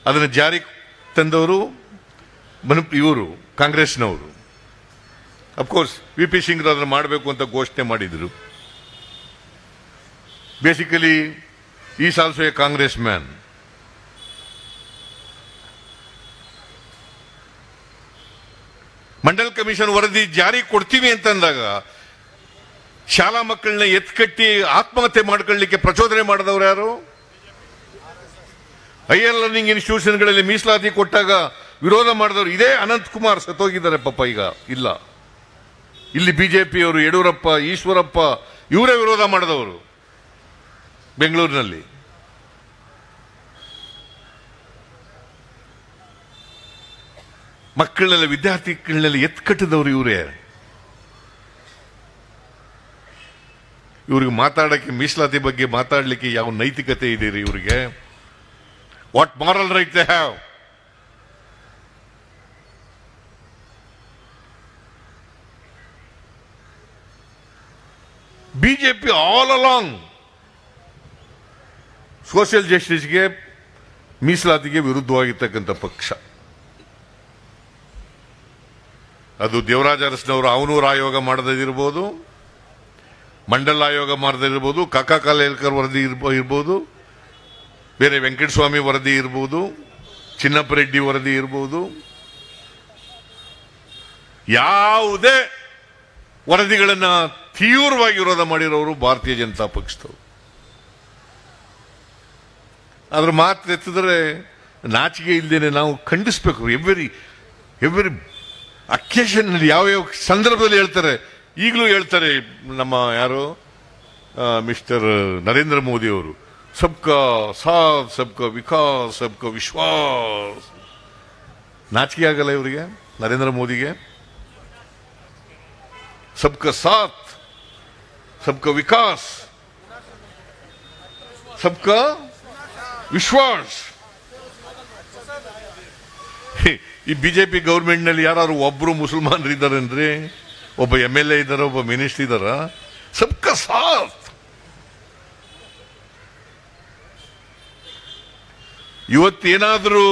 ಅದನ್ನು ಜಾರಿ ತಂದವರು ಇವರು ಕಾಂಗ್ರೆಸ್ನವರು. ಅಫ್ಕೋರ್ಸ್ ವಿ ಪಿ ಸಿಂಗ್ ಅದನ್ನು ಮಾಡಬೇಕು ಅಂತ ಘೋಷಣೆ ಮಾಡಿದ್ರು. Basically is also A Congress man. Mandal commission ವರದಿ ಜಾರಿ ಕೊಡ್ತೀವಿ ಅಂತಂದಾಗ ಶಾಲಾ ಮಕ್ಕಳನ್ನ ಎತ್ಕಟ್ಟಿ ಆತ್ಮಹತ್ಯೆ ಮಾಡ್ಕೊಳ್ಳಿಕ್ಕೆ ಪ್ರಚೋದನೆ ಮಾಡಿದವರು ಯಾರು? ಹೈಯರ್ ಲರ್ನಿಂಗ್ ಇನ್ಸ್ಟಿಟ್ಯೂಷನ್ಗಳಲ್ಲಿ ಮೀಸಲಾತಿ ಕೊಟ್ಟಾಗ ವಿರೋಧ ಮಾಡಿದವರು ಇದೇ ಅನಂತ್ ಕುಮಾರ್. ಸತ್ತೋಗಿದ್ದಾರೆ ಪಾಪ, ಈಗ ಇಲ್ಲ. ಇಲ್ಲಿ ಬಿಜೆಪಿಯವರು ಯಡಿಯೂರಪ್ಪ, ಈಶ್ವರಪ್ಪ ಇವರೇ ವಿರೋಧ ಮಾಡಿದವರು ಬೆಂಗಳೂರಿನಲ್ಲಿ. ಮಕ್ಕಳನ್ನೆಲ್ಲ, ವಿದ್ಯಾರ್ಥಿಗಳನ್ನೆಲ್ಲ ಎತ್ಕಟ್ಟಿದವರು ಇವರೇ. ಇವ್ರಿಗೆ ಮಾತಾಡಕ್ಕೆ, ಮೀಸಲಾತಿ ಬಗ್ಗೆ ಮಾತಾಡಲಿಕ್ಕೆ ಯಾವ ನೈತಿಕತೆ ಇದೆ ರೀ ಇವರಿಗೆ? What moral right they have? BJP all along social ಜಸ್ಟಿಸ್ಗೆ, ಮೀಸಲಾತಿಗೆ ವಿರುದ್ಧವಾಗಿರ್ತಕ್ಕಂಥ ಪಕ್ಷ. ಅದು ದೇವರಾಜ ಅರಸ್ನವರು ಅವನೂರು ಆಯೋಗ ಮಾಡದಿರ್ಬೋದು, ಮಂಡಲ್ ಆಯೋಗ ಮಾಡದಿರ್ಬೋದು, ಕಾಕಾ ಕಾಲೇಲ್ಕರ್ ವರದಿ ಇರ್ಬೋದು, ಬೇರೆ ವೆಂಕಟಸ್ವಾಮಿ ವರದಿ ಇರ್ಬೋದು, ಚಿನ್ನಪ್ಪ ರೆಡ್ಡಿ ವರದಿ ಇರ್ಬೋದು, ಯಾವುದೇ ವರದಿಗಳನ್ನ ತೀವ್ರವಾಗಿ ವಿರೋಧ ಮಾಡಿರೋರು ಭಾರತೀಯ ಜನತಾ ಪಕ್ಷದವರು. ಅದ್ರ ಮಾತು ಎತ್ತಿದ್ರೆ ನಾಚಿಕೆ ಇಲ್ಲದೇನೆ ನಾವು ಖಂಡಿಸ್ಬೇಕು. ಎವ್ರಿ ಅಕೇಶನ್ ಯಾವ್ಯಾವ ಸಂದರ್ಭದಲ್ಲಿ ಹೇಳ್ತಾರೆ, ಈಗಲೂ ಹೇಳ್ತಾರೆ. ನಮ್ಮ ಯಾರು ಮಿಸ್ಟರ್ ನರೇಂದ್ರ ಮೋದಿ ಅವರು, ಸಬ್ಕಾ ಸಾಥ್ ಸಬ್ಕಾ ವಿಕಾಸ್ ಸಬ್ಕಾ ವಿಶ್ವಾಸ್. ನಾಚಿಕೆ ಆಗಲ್ಲ ಇವರಿಗೆ, ನರೇಂದ್ರ ಮೋದಿಗೆ? ಸಬ್ಕಾ ಸಾಥ್ ಸಬ್ಕಾ ವಿಕಾಸ್ ಸಬ್ಕಾ ವಿಶ್ವಾಸ್. ಈ ಬಿಜೆಪಿ ಗೌರ್ಮೆಂಟ್ ನಲ್ಲಿ ಯಾರು ಒಬ್ರು ಮುಸಲ್ಮಾನರು ಇದ್ದಾರೇನ್ರಿ? ಒಬ್ಬ MLA ಇದ್ದಾರ, ಒಬ್ಬ ಮಿನಿಸ್ಟರ್ ಇದ್ದಾರ? ಸಬ್ಕಾ ಸಾಥ್. ಇವತ್ತೇನಾದ್ರೂ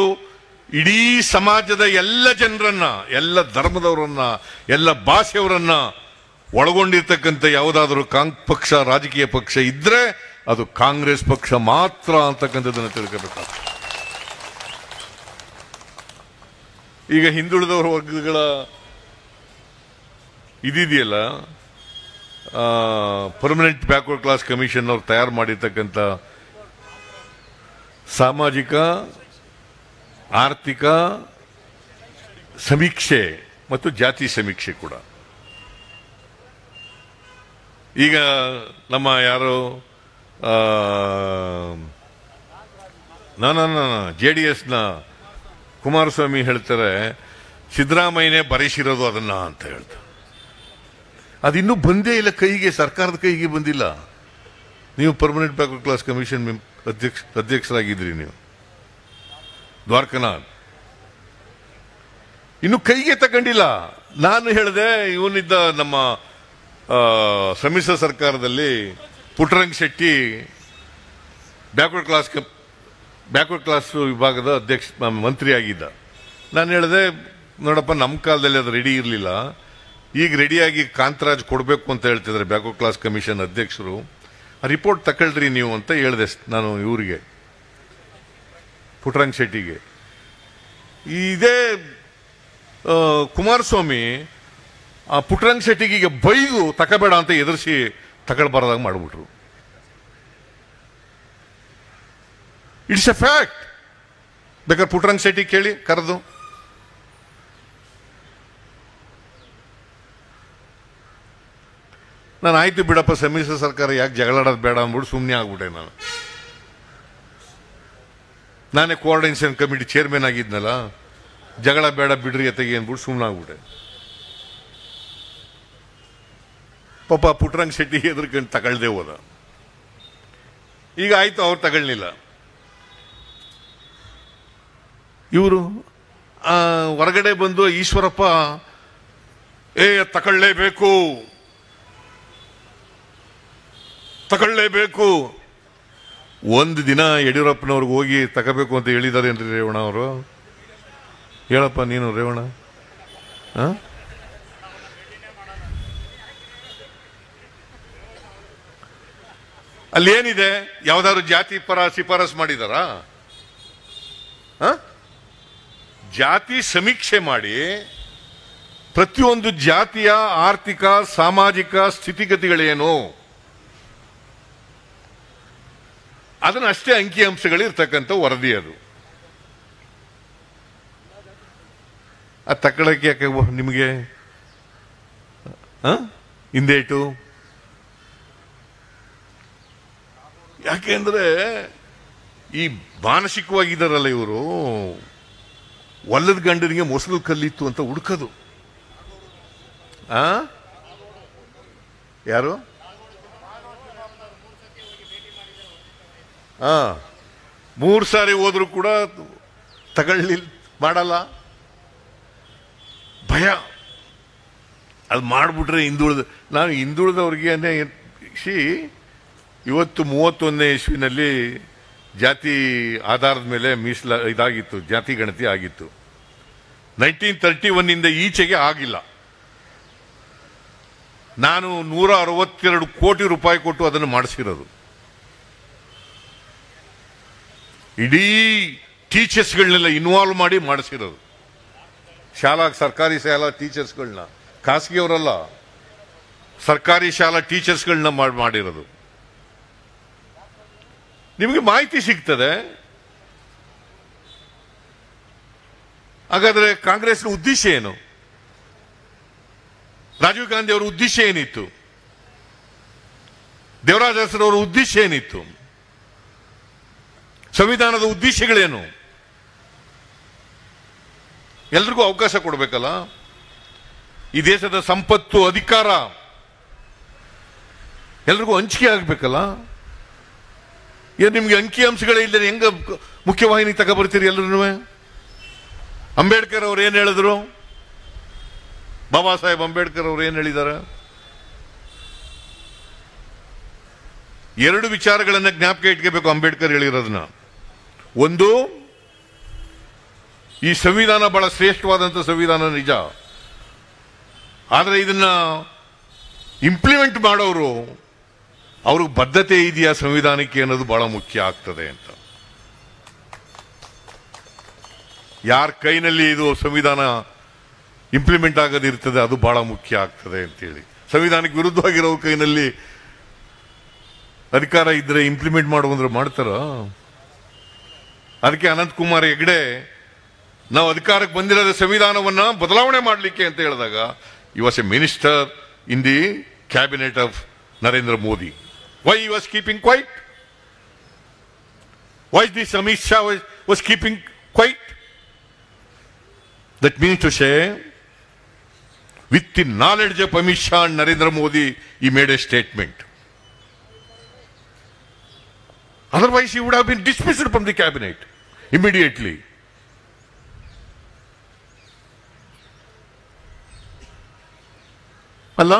ಇಡೀ ಸಮಾಜದ ಎಲ್ಲ ಜನರನ್ನ, ಎಲ್ಲ ಧರ್ಮದವರನ್ನ, ಎಲ್ಲ ಭಾಷೆಯವರನ್ನ ಒಳಗೊಂಡಿರ್ತಕ್ಕಂಥ ಯಾವುದಾದ್ರೂ ಪಕ್ಷ, ರಾಜಕೀಯ ಪಕ್ಷ ಇದ್ರೆ ಅದು ಕಾಂಗ್ರೆಸ್ ಪಕ್ಷ ಮಾತ್ರ ಅಂತಕ್ಕಂಥದ್ದನ್ನು ತಿಳ್ಕೋಬೇಕಾಗ್ತದೆ. ಈಗ ಹಿಂದುಳಿದವರ ವರ್ಗಗಳ ಇದೆಯಲ್ಲ, ಪರ್ಮನೆಂಟ್ ಬ್ಯಾಕ್ವರ್ಡ್ ಕ್ಲಾಸ್ ಕಮಿಷನ್ ಅವ್ರು ತಯಾರು ಮಾಡಿರ್ತಕ್ಕಂಥ ಸಾಮಾಜಿಕ ಆರ್ಥಿಕ ಸಮೀಕ್ಷೆ ಮತ್ತು ಜಾತಿ ಸಮೀಕ್ಷೆ ಕೂಡ ಈಗ ನಮ್ಮ ಯಾರು JDSನ ಕುಮಾರಸ್ವಾಮಿ ಹೇಳ್ತಾರೆ, ಸಿದ್ದರಾಮಯ್ಯನೇ ಬರೆಸಿರೋದು ಅದನ್ನ ಅಂತ ಹೇಳ್ತಾರೆ. ಅದಿನ್ನೂ ಬಂದೇ ಇಲ್ಲ ಕೈಗೆ, ಸರ್ಕಾರದ ಕೈಗೆ ಬಂದಿಲ್ಲ. ನೀವು ಪರ್ಮನೆಂಟ್ ಬ್ಯಾಕ್ವರ್ಡ್ ಕ್ಲಾಸ್ ಕಮಿಷನ್ ಅಧ್ಯಕ್ಷರಾಗಿದ್ರಿ ನೀವು. ದ್ವಾರಕನಾಥ್ ಇನ್ನು ಕೈಗೆ ತಗೊಂಡಿಲ್ಲ. ನಾನು ಹೇಳಿದೆ, ಇವನಿದ್ದ ನಮ್ಮ ಸಮ್ಮಿಶ್ರ ಸರ್ಕಾರದಲ್ಲಿ ಪುಟ್ಟರಂಗ ಶೆಟ್ಟಿ ಬ್ಯಾಕ್ವರ್ಡ್ ಕ್ಲಾಸ್ ವಿಭಾಗದ ಮಂತ್ರಿ ಆಗಿದ್ದ. ನಾನು ಹೇಳಿದೆ, ನೋಡಪ್ಪ, ನಮ್ಮ ಕಾಲದಲ್ಲಿ ಅದು ರೆಡಿ ಇರಲಿಲ್ಲ, ಈಗ ರೆಡಿಯಾಗಿ ಕಾಂತರಾಜ್ ಕೊಡಬೇಕು ಅಂತ ಹೇಳ್ತಿದ್ದಾರೆ ಬ್ಯಾಕ್ವರ್ಡ್ ಕ್ಲಾಸ್ ಕಮಿಷನ್ ಅಧ್ಯಕ್ಷರು. ರಿಪೋರ್ಟ್ ತಗೊಳ್ರಿ ನೀವು ಅಂತ ಹೇಳಿದೆ ನಾನು ಇವರಿಗೆ, ಪುಟ್ಟರಂಗ ಶೆಟ್ಟಿಗೆ. ಇದೇ ಕುಮಾರಸ್ವಾಮಿ ಆ ಪುಟ್ಟರಂಗ ಶೆಟ್ಟಿಗೆ ಬೈದು ತಕಬೇಡ ಅಂತ ಎದುರಿಸಿ ತಗೊಳ್ಬಾರ್ದಾಗ ಮಾಡಿಬಿಟ್ರು. It's A fact. ಬೇಕಾದ್ರೆ ಪುಟ್ಟರಂಗ ಶೆಟ್ಟಿ ಕೇಳಿ ಕರೆದು. ನಾನು ಆಯ್ತು ಬಿಡಪ್ಪ, ಸಮ್ಮಿಶ್ರ ಸರ್ಕಾರ ಯಾಕೆ ಜಗಳಾಡೋದು ಬೇಡ ಅಂದ್ಬಿಟ್ಟು ಸುಮ್ಮನೆ ಆಗ್ಬಿಟ್ಟೆ. ನಾನೇ ಕೋಆರ್ಡಿನೇಷನ್ ಕಮಿಟಿ ಚೇರ್ಮನ್ ಆಗಿದ್ನಲ್ಲ, ಜಗಳ ಬೇಡ ಬಿಡ್ರಿ ಅತೆಗೆ ಅಂದ್ಬಿಟ್ಟು ಸುಮ್ಮನೆ ಆಗ್ಬಿಟ್ಟೆ. ಪಾಪ ಪುಟ್ಟರಂಗ ಶೆಟ್ಟಿ ಎದುರ್ಕೊಂಡು ತಗೊಳ್ದೆ ಹೋದ. ಈಗ ಆಯ್ತು, ಅವ್ರು ತಗೊಳ್ಳಿಲ್ಲ. ಇವರು ಹೊರಗಡೆ ಬಂದು ಈಶ್ವರಪ್ಪ ತಗೊಳ್ಳೇಬೇಕು ಒಂದು ದಿನ ಯಡಿಯೂರಪ್ಪನವ್ರಿಗೆ ಹೋಗಿ ತಗೋಬೇಕು ಅಂತ ಹೇಳಿದಾರೇನ್ರಿ ರೇವಣ್ಣ ಅವರು? ಹೇಳಪ್ಪ ನೀನು ರೇವಣ್ಣ. ಅಲ್ಲೇನಿದೆ? ಯಾವ್ದಾದ್ರು ಜಾತಿ ಪರ ಶಿಫಾರಸ್ ಮಾಡಿದಾರಾ? ಜಾತಿ ಸಮೀಕ್ಷೆ ಮಾಡಿ ಪ್ರತಿಯೊಂದು ಜಾತಿಯ ಆರ್ಥಿಕ ಸಾಮಾಜಿಕ ಸ್ಥಿತಿಗತಿಗಳೇನು ಅದನ್ನ ಅಷ್ಟೇ ಅಂಕಿಅಂಶಗಳಿರ್ತಕ್ಕಂಥ ವರದಿ. ಅದು ತಕ್ಕಳಕ್ಕೆ ಯಾಕೆ ನಿಮಗೆ ಹಿಂದೇಟು? ಯಾಕೆಂದ್ರೆ ಈ ಮಾನಸಿಕವಾಗಿದ್ದಾರಲ್ಲ ಇವರು, ಒಲ್ಲದ ಗಂಡನಿಗೆ ಮೊಸರು ಕಲ್ಲಿತ್ತು ಅಂತ ಹುಡುಕದು. ಯಾರು? 3 ಸಾರಿ ಹೋದ್ರು ಕೂಡ ತಗೊಳ್ಳಿಲ್ಲ, ಮಾಡಲ್ಲ, ಭಯ. ಅದು ಮಾಡ್ಬಿಟ್ರೆ ನಾನು ಹಿಂದುಳಿದವ್ರಿಗೆ ಇವತ್ತು 31ನೇ ಇಸ್ವಿನಲ್ಲಿ ಜಾತಿ ಆಧಾರದ ಮೇಲೆ ಇದಾಗಿತ್ತು, ಜಾತಿ ಗಣತಿ ಆಗಿತ್ತು. 1931 ಈಚೆಗೆ ಆಗಿಲ್ಲ. ನಾನು 162 ಕೋಟಿ ರೂಪಾಯಿ ಕೊಟ್ಟು ಅದನ್ನು ಮಾಡಿಸಿರೋದು. ಇಡೀ ಟೀಚರ್ಸ್ಗಳನ್ನೆಲ್ಲ ಇನ್ವಾಲ್ವ್ ಮಾಡಿ ಮಾಡಿಸಿರೋದು. ಸರ್ಕಾರಿ ಶಾಲಾ ಟೀಚರ್ಸ್ಗಳನ್ನ, ಖಾಸಗಿಯವರಲ್ಲ, ಸರ್ಕಾರಿ ಶಾಲಾ ಟೀಚರ್ಸ್ಗಳನ್ನ ಮಾಡಿರೋದು. ನಿಮಗೆ ಮಾಹಿತಿ ಸಿಗ್ತದೆ. ಹಾಗಾದ್ರೆ ಕಾಂಗ್ರೆಸ್ನ ಉದ್ದೇಶ ಏನು? ರಾಜೀವ್ ಗಾಂಧಿ ಅವರ ಉದ್ದೇಶ ಏನಿತ್ತು? ದೇವರಾಜ ಅರಸರವರ ಉದ್ದೇಶ ಏನಿತ್ತು? ಸಂವಿಧಾನದ ಉದ್ದೇಶಗಳೇನು? ಎಲ್ರಿಗೂ ಅವಕಾಶ ಕೊಡಬೇಕಲ್ಲ. ಈ ದೇಶದ ಸಂಪತ್ತು, ಅಧಿಕಾರ ಎಲ್ರಿಗೂ ಹಂಚಿಕೆ ಆಗ್ಬೇಕಲ್ಲ. ನಿಮ್ಗೆ ಅಂಕಿಅಂಶಗಳೇ ಇಲ್ಲದೆ ಹೆಂಗ ಮುಖ್ಯವಾಹಿನಿ ತಗೊಬರ್ತೀರಿ ಎಲ್ಲರೂ? ಅಂಬೇಡ್ಕರ್ ಅವ್ರು ಏನ್ ಹೇಳಿದ್ರು? ಬಾಬಾ ಸಾಹೇಬ್ ಅಂಬೇಡ್ಕರ್ ಅವ್ರು ಏನ್ ಹೇಳಿದ್ದಾರೆ? 2 ವಿಚಾರಗಳನ್ನ ಜ್ಞಾಪಕ ಇಟ್ಕೋಬೇಕು ಅಂಬೇಡ್ಕರ್ ಹೇಳಿರೋದನ್ನ. ಒಂದು, ಈ ಸಂವಿಧಾನ ಬಹಳ ಶ್ರೇಷ್ಠವಾದಂಥ ಸಂವಿಧಾನ ನಿಜ, ಆದರೆ ಇದನ್ನ ಇಂಪ್ಲಿಮೆಂಟ್ ಮಾಡೋರು ಅವ್ರಿಗೆ ಬದ್ಧತೆ ಇದೆಯಾ ಸಂವಿಧಾನಕ್ಕೆ ಅನ್ನೋದು ಬಹಳ ಮುಖ್ಯ ಆಗ್ತದೆ ಅಂತ. ಯಾರ ಕೈನಲ್ಲಿ ಇದು ಸಂವಿಧಾನ ಇಂಪ್ಲಿಮೆಂಟ್ ಆಗೋದಿರ್ತದೆ ಅದು ಬಹಳ ಮುಖ್ಯ ಆಗ್ತದೆ ಅಂತೇಳಿ. ಸಂವಿಧಾನಕ್ಕೆ ವಿರುದ್ಧವಾಗಿರೋ ಕೈನಲ್ಲಿ ಅಧಿಕಾರ ಇದ್ರೆ ಇಂಪ್ಲಿಮೆಂಟ್ ಮಾಡುವಂದ್ರೆ ಮಾಡ್ತಾರ? ಅದಕ್ಕೆ ಅನಂತಕುಮಾರ್ ಹೆಗಡೆ ನಾವು ಅಧಿಕಾರಕ್ಕೆ ಬಂದಿರೋದ ಸಂವಿಧಾನವನ್ನ ಬದಲಾವಣೆ ಮಾಡಲಿಕ್ಕೆ ಅಂತ ಹೇಳಿದಾಗ he was a minister in the cabinet of Narendra Modi. Why he was keeping quiet? Why this Amit Shah was keeping quiet? That means to say, with the knowledge of Amit Shah and Narendra Modi, he made a statement. Otherwise, he would have been dismissed from the cabinet immediately. ಅಲ್ಲ,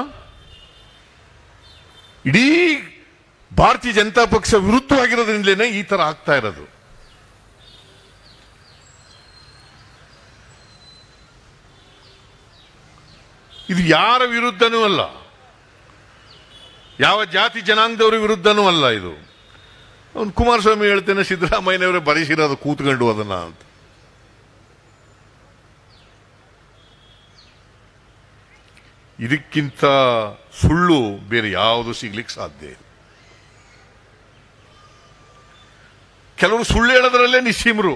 ಇಡೀ ಭಾರತೀಯ ಜನತಾ ಪಕ್ಷ ವಿರುದ್ಧವಾಗಿರೋದ್ರಿಂದಲೇ ಈ ತರ ಆಗ್ತಾ ಇರೋದು. ಇದು ಯಾರ ವಿರುದ್ಧನೂ ಅಲ್ಲ, ಯಾವ ಜಾತಿ ಜನಾಂಗದವರ ವಿರುದ್ಧನೂ ಅಲ್ಲ. ಇದು ಅವನು ಕುಮಾರಸ್ವಾಮಿ ಹೇಳ್ತೇನೆ, ಸಿದ್ದರಾಮಯ್ಯನವರೇ ಬರೆಸಿರೋದು ಕೂತ್ಕೊಂಡು ಅದನ್ನ ಅಂತ. ಇದಕ್ಕಿಂತ ಸುಳ್ಳು ಬೇರೆ ಯಾವುದು ಸಿಗ್ಲಿಕ್ಕೆ ಸಾಧ್ಯ ಇಲ್ಲ. ಕೆಲವರು ಸುಳ್ಳು ಹೇಳೋದ್ರಲ್ಲೇ ನಿಸ್ಸೀಮರು,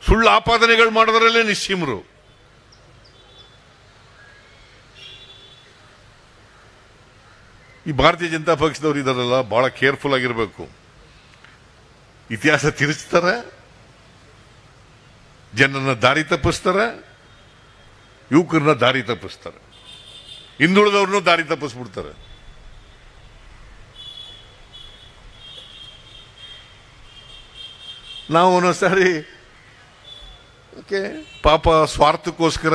ಸುಳ್ಳು ಆಪಾದನೆಗಳು ಮಾಡೋದ್ರಲ್ಲೇ ನಿಸ್ಸೀಮರು. ಈ ಭಾರತೀಯ ಜನತಾ ಪಕ್ಷದವರು ಇದಾರಲ್ಲ, ಬಹಳ ಕೇರ್ಫುಲ್ ಆಗಿರಬೇಕು. ಇತಿಹಾಸ ತಿರುಚ್ತಾರೆ, ಜನರನ್ನ ದಾರಿ ತಪ್ಪಿಸ್ತಾರೆ, ಯುವಕರನ್ನ ದಾರಿ ತಪ್ಪಿಸ್ತಾರೆ, ಹಿಂದುಳಿದವ್ರನ್ನೂ ದಾರಿ ತಪ್ಪಿಸ್ಬಿಡ್ತಾರೆ. ನಾವು ಒಂದೊಂದ್ಸಾರಿ ಪಾಪ ಸ್ವಾರ್ಥಕ್ಕೋಸ್ಕರ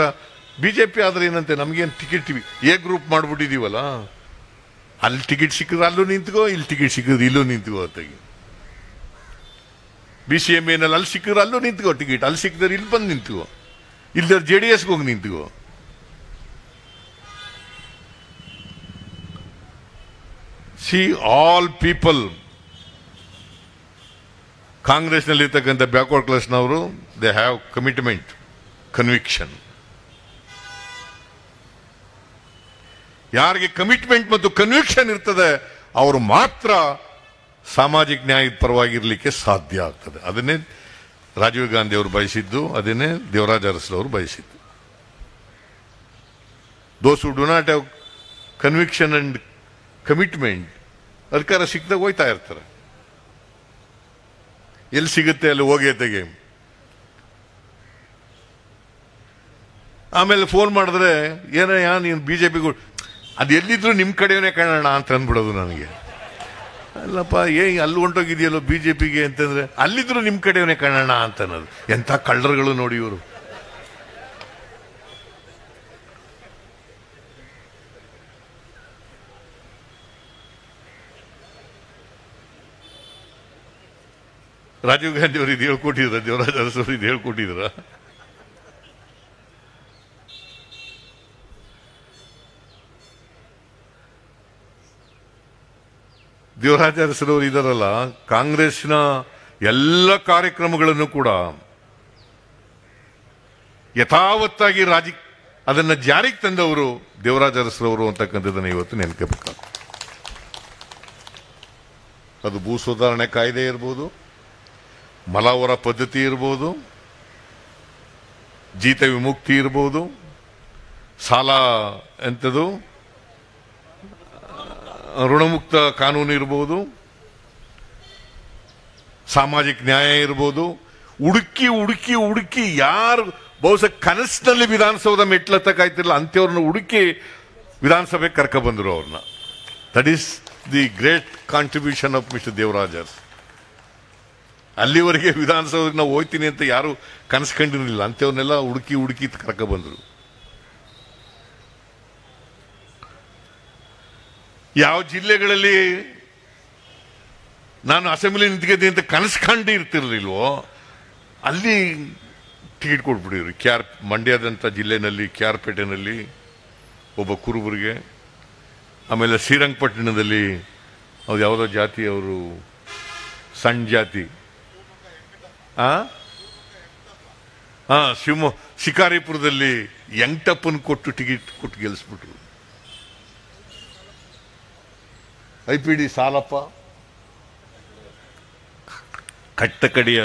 ಬಿಜೆಪಿ ಆದ್ರೆ ಏನಂತೆ, ನಮಗೇನು ಟಿಕೆಟ್ ಎ ಗ್ರೂಪ್ ಮಾಡ್ಬಿಟ್ಟಿದೀವಲ್ಲ, ಅಲ್ಲಿ ಟಿಕೆಟ್ ಸಿಕ್ಕಿದ್ರೆ ಅಲ್ಲೂ ನಿಂತ್ಕೋ, ಇಲ್ಲಿ ಟಿಕೆಟ್ ಸಿಕ್ಕಿದ್ರೆ ಇಲ್ಲೂ ನಿಂತ್ಕೋ ಅತ್ತಾಗಿ. BCMA ನಲ್ಲಿ ಅಲ್ಲಿ ಸಿಕ್ಕಿದ್ರೆ ಅಲ್ಲೂ ನಿಂತ್ಕೋ ಟಿಕೆಟ್, ಅಲ್ಲಿ ಸಿಕ್ಕಿದ್ರೆ ಇಲ್ಲಿ ಬಂದು ನಿಂತ್ಕೋ, ಇಲ್ದಾರ JDS ಹೋಗಿ ನಿಂತ್ಕೋ. See, all people, ಕಾಂಗ್ರೆಸ್ನಲ್ಲಿರ್ತಕ್ಕಂಥ ಬ್ಯಾಕ್ವರ್ಡ್ ಕ್ಲಾಸ್ನವರು, ದೇ ಹ್ಯಾವ್ ಕಮಿಟ್ಮೆಂಟ್, ಕನ್ವಿಕ್ಷನ್. ಯಾರಿಗೆ ಕಮಿಟ್ಮೆಂಟ್ ಮತ್ತು ಕನ್ವಿಕ್ಷನ್ ಇರ್ತದೆ ಅವರು ಮಾತ್ರ ಸಾಮಾಜಿಕ ನ್ಯಾಯದ ಪರವಾಗಿರ್ಲಿಕ್ಕೆ ಸಾಧ್ಯ ಆಗ್ತದೆ. ಅದನ್ನೇ ರಾಜೀವ್ ಗಾಂಧಿ ಅವರು ಬಯಸಿದ್ದು, ಅದನ್ನೇ ದೇವರಾಜ ಅರಸು ಬಯಸಿದ್ದು. Those who do not have conviction and commitment ಅಧಿಕಾರ ಸಿಕ್ಕಿದಾಗ ಹೋಯ್ತಾ ಇರ್ತಾರೆ. ಎಲ್ಲಿ ಸಿಗುತ್ತೆ ಅಲ್ಲಿ ಹೋಗಿ ತೆಗೆ. ಆಮೇಲೆ ಫೋನ್ ಮಾಡಿದ್ರೆ ಏನಯ್ಯ ನೀನು BJP ಅದು ಎಲ್ಲಿದ್ರು ನಿಮ್ಮ ಕಡೆಯವನೇ ಕಾಣೋಣ ಅಂತ ಅಂದ್ಬಿಡೋದು ನನಗೆ. ಅಲ್ಲಪ್ಪ, ಅಲ್ಲಿ ಹೊಂಟೋಗಿದೆಯಲ್ಲೋ BJPಗೆ ಅಂತಂದ್ರೆ ಅಲ್ಲಿದ್ರು ನಿಮ್ಮ ಕಡೆಯವನೇ ಕಾಣೋಣ ಅಂತ ಅನ್ನೋದು. ಎಂಥ ಕಳ್ಳರುಗಳು ನೋಡಿ ಇವರು. ರಾಜೀವ್ ಗಾಂಧಿ ಅವರು ಇದು ಹೇಳ್ಕೊಟ್ಟಿದ್ರ, ದೇವರಾಜ ಅರಸು ಅವರು ಇದು ಹೇಳ್ಕೊಟ್ಟಿದ್ರ. ದೇವರಾಜ ಅರಸರವರು ಇದಾರಲ್ಲ, ಕಾಂಗ್ರೆಸ್ನ ಎಲ್ಲ ಕಾರ್ಯಕ್ರಮಗಳನ್ನು ಕೂಡ ಯಥಾವತ್ತಾಗಿ ಅದನ್ನ ಜಾರಿಗೆ ತಂದವರು ದೇವರಾಜ ಅರಸರವರು ಅಂತಕ್ಕಂಥದ್ದನ್ನು ಇವತ್ತು ನೆನಪಬೇಕಾಗ್ತದೆ. ಅದು ಭೂ ಸುಧಾರಣೆ ಕಾಯ್ದೆ ಇರ್ಬೋದು, ಮಲಾವರ ಪದ್ಧತಿ ಇರ್ಬೋದು, ಜೀತ ವಿಮುಕ್ತಿ ಇರ್ಬೋದು, ಸಾಲ ಎಂಥದ್ದು ಋಣಮುಕ್ತ ಕಾನೂನು ಇರ್ಬೋದು, ಸಾಮಾಜಿಕ ನ್ಯಾಯ ಇರ್ಬೋದು. ಹುಡುಕಿ ಹುಡುಕಿ ಹುಡುಕಿ ಯಾರು ಬಹುಶಃ ಕನಸಿನಲ್ಲಿ ವಿಧಾನಸೌಧ ಮೆಟ್ಲತ್ತಕ್ಕಾಯ್ತಿರಲ್ಲ ಅಂಥವ್ರನ್ನ ಹುಡುಕಿ ವಿಧಾನಸಭೆಗೆ ಕರ್ಕ ಬಂದರು ಅವ್ರನ್ನ. That is the great contribution of mister Devaraj. ಅಲ್ಲಿವರೆಗೆ ವಿಧಾನಸೌಧಕ್ಕೆ ನಾವು ಹೋಗ್ತೀನಿ ಅಂತ ಯಾರು ಕನಸು ಕಂಡಿರಲಿಲ್ಲ, ಅಂಥವ್ರನ್ನೆಲ್ಲ ಹುಡುಕಿ ಹುಡುಕಿ ಕರ್ಕ ಬಂದರು. ಯಾವ ಜಿಲ್ಲೆಗಳಲ್ಲಿ ನಾನು ಅಸೆಂಬ್ಲಿ ನಿಂತ್ಕೊತೀನಿ ಅಂತ ಕನಸು ಕಂಡು ಇರ್ತಿರ್ಲಿಲ್ವೋ ಅಲ್ಲಿ ಟಿಕೆಟ್ ಕೊಟ್ಬಿಟ್ಟಿದ್ರು. ಮಂಡ್ಯದಂಥ ಜಿಲ್ಲೆನಲ್ಲಿ KR-ಪೇಟೆನಲ್ಲಿ ಒಬ್ಬ ಕುರುಬರಿಗೆ, ಆಮೇಲೆ ಶ್ರೀರಂಗಪಟ್ಟಣದಲ್ಲಿ ಅವ್ರು ಯಾವುದೋ ಜಾತಿ, ಅವರು ಸಣ್ಣ ಜಾತಿ, ಶಿಕಾರಿಪುರದಲ್ಲಿ ಯಂಗ್ಟಪ್ಪನ್ ಕೊಟ್ಟು ಟಿಕೆಟ್ ಕೊಟ್ಟು ಗೆಲ್ಲಿಸ್ಬಿಟ್ರು. IPD ಸಾಲಪ್ಪ ಕಟ್ಟಕಡಿಯ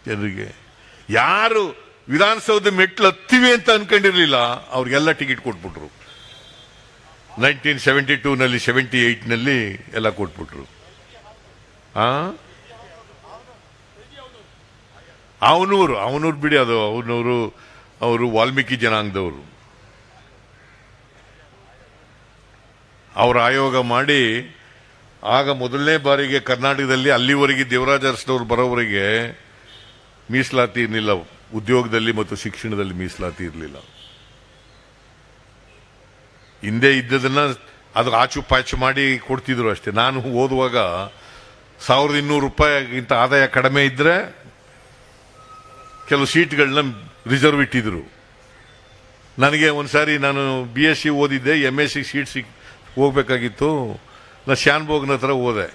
ಜನರಿಗೆ ಯಾರು ವಿಧಾನಸೌಧ ಮೆಟ್ಲು ಹತ್ತಿವೆ ಅಂತ ಅನ್ಕೊಂಡಿರ್ಲಿಲ್ಲ ಅವ್ರಿಗೆಲ್ಲ ಟಿಕೆಟ್ ಕೊಟ್ಬಿಟ್ರು. 1972ನಲ್ಲಿ 78ನಲ್ಲಿ ಎಲ್ಲ ಕೊಟ್ಬಿಟ್ರು. ಅವನೂರು ಬಿಡಿ, ಅದು ಅವರು ವಾಲ್ಮೀಕಿ ಜನಾಂಗದವರು. ಅವರು ಆಯೋಗ ಮಾಡಿ ಆಗ ಮೊದಲನೇ ಬಾರಿಗೆ ಕರ್ನಾಟಕದಲ್ಲಿ ಅಲ್ಲಿವರೆಗೆ ದೇವರಾಜ ಅರಸನವರು ಬರೋವರೆಗೆ ಮೀಸಲಾತಿ ಇರಲಿಲ್ಲ, ಉದ್ಯೋಗದಲ್ಲಿ ಮತ್ತು ಶಿಕ್ಷಣದಲ್ಲಿ ಮೀಸಲಾತಿ ಇರಲಿಲ್ಲ. ಹಿಂದೆ ಇದ್ದದನ್ನ ಅದು ಆಚು ಪಾಚು ಮಾಡಿ ಕೊಡ್ತಿದ್ರು ಅಷ್ಟೇ. ನಾನು ಓದುವಾಗ 1200 ರೂಪಾಯಿಗಿಂತ ಆದಾಯ ಕಡಿಮೆ ಇದ್ರೆ ಕೆಲವು ಸೀಟ್ಗಳನ್ನ ರಿಸರ್ವ್ ಇಟ್ಟಿದ್ರು. ನನಗೆ ಒಂದ್ಸಾರಿ ನಾನು BSc ಓದಿದ್ದೆ, MSc ಸೀಟ್ ಹೋಗ್ಬೇಕಾಗಿತ್ತು. ನಾನು ಶಾನ್ಭೋಗ್ನ ಹತ್ರ ಹೋದೆ,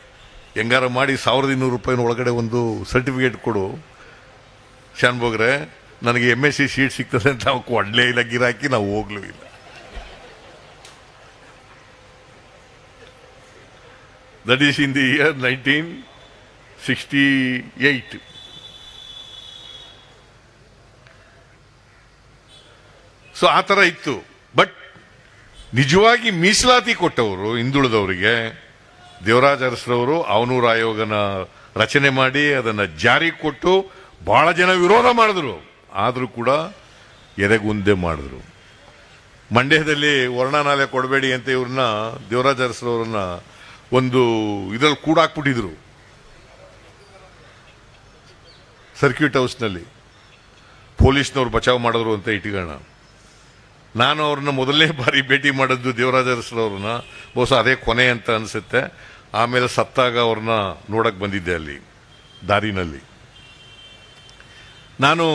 ಹೆಂಗಾರ ಮಾಡಿ 1200 ರೂಪಾಯಿನ ಒಳಗಡೆ ಒಂದು ಸರ್ಟಿಫಿಕೇಟ್ ಕೊಡು ಶಾನ್ಭೋಗ್ರೆ, ನನಗೆ MSc ಸೀಟ್ ಸಿಗ್ತದೆ ಅಂತ ನಾವು ಕೊಡ್ಲೇ ಇಲ್ಲ, ಗಿರಾಕಿ ನಾವು ಹೋಗ್ಲೂ ಇಲ್ಲ. That is in the year 1968. So ಆ ಥರ ಇತ್ತು. ಬಟ್ ನಿಜವಾಗಿ ಮೀಸಲಾತಿ ಕೊಟ್ಟವರು ಹಿಂದುಳಿದವರಿಗೆ ದೇವರಾಜ ಅರಸರವರು ಅವನೂರು ಆಯೋಗನ ರಚನೆ ಮಾಡಿ ಅದನ್ನು ಜಾರಿ ಕೊಟ್ಟು ಬಹಳ ಜನ ವಿರೋಧ ಮಾಡಿದ್ರು, ಆದರೂ ಕೂಡ ಎದೆಗುಂದೆ ಮಾಡಿದ್ರು. ಮಂಡ್ಯದಲ್ಲಿ ವರ್ಣನಾಲೆ ಕೊಡಬೇಡಿ ಅಂತ ಇವ್ರನ್ನ ದೇವರಾಜ ಅರಸರವ್ರನ್ನ ಒಂದು ಇದರಲ್ಲಿ ಕೂಡಾಕ್ಬಿಟ್ಟಿದ್ರು ಸರ್ಕ್ಯೂಟ್ ಹೌಸ್ನಲ್ಲಿ. ಪೊಲೀಸ್ನವ್ರು ಬಚಾವ್ ಮಾಡಿದ್ರು ಅಂತ ಇಟ್ಕೋಣ. ನಾನು ಅವ್ರನ್ನ ಮೊದಲನೇ ಬಾರಿ ಭೇಟಿ ಮಾಡಿದ್ದು ದೇವರಾಜ ಅರಸರವ್ರನ್ನ, ಬಹುಶಃ ಅದೇ ಕೊನೆ ಅಂತ ಅನಿಸುತ್ತೆ. ಆಮೇಲೆ ಸತ್ತಾಗ ಅವ್ರನ್ನ ನೋಡಕ್ ಬಂದಿದ್ದೆ ಅಲ್ಲಿ ದಾರಿನಲ್ಲಿ. ನಾನು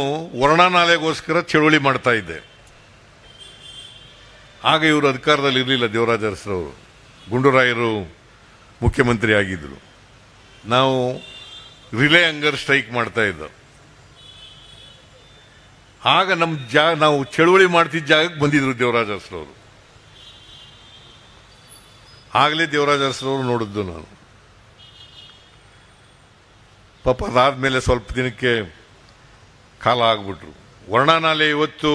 ವರ್ಣನಾಲೆಗೋಸ್ಕರ ಚಳುವಳಿ ಮಾಡ್ತಾ ಇದ್ದೆ. ಆಗ ಇವರು ಅಧಿಕಾರದಲ್ಲಿ ಇರಲಿಲ್ಲ ದೇವರಾಜ ಅರಸರವರು, ಗುಂಡೂರಾಯರು ಮುಖ್ಯಮಂತ್ರಿ ಆಗಿದ್ರು. ನಾವು ರಿಲೇ ಹಂಗರ್ ಸ್ಟ್ರೈಕ್ ಮಾಡ್ತಾ ಇದ್ದ. ಆಗ ನಾವು ಚಳುವಳಿ ಮಾಡ್ತಿದ್ದ ಜಾಗಕ್ಕೆ ಬಂದಿದ್ರು ದೇವರಾಜ ಅರಸರವರು. ಆಗಲೇ ದೇವರಾಜ ಅರಸರವರು ನೋಡಿದ್ದು ನಾನು. ಪಾಪ ಅದಾದ್ಮೇಲೆ ಸ್ವಲ್ಪ ದಿನಕ್ಕೆ ಕಾಲ ಆಗ್ಬಿಟ್ರು. ವರ್ಣನಾಲೆ ಇವತ್ತು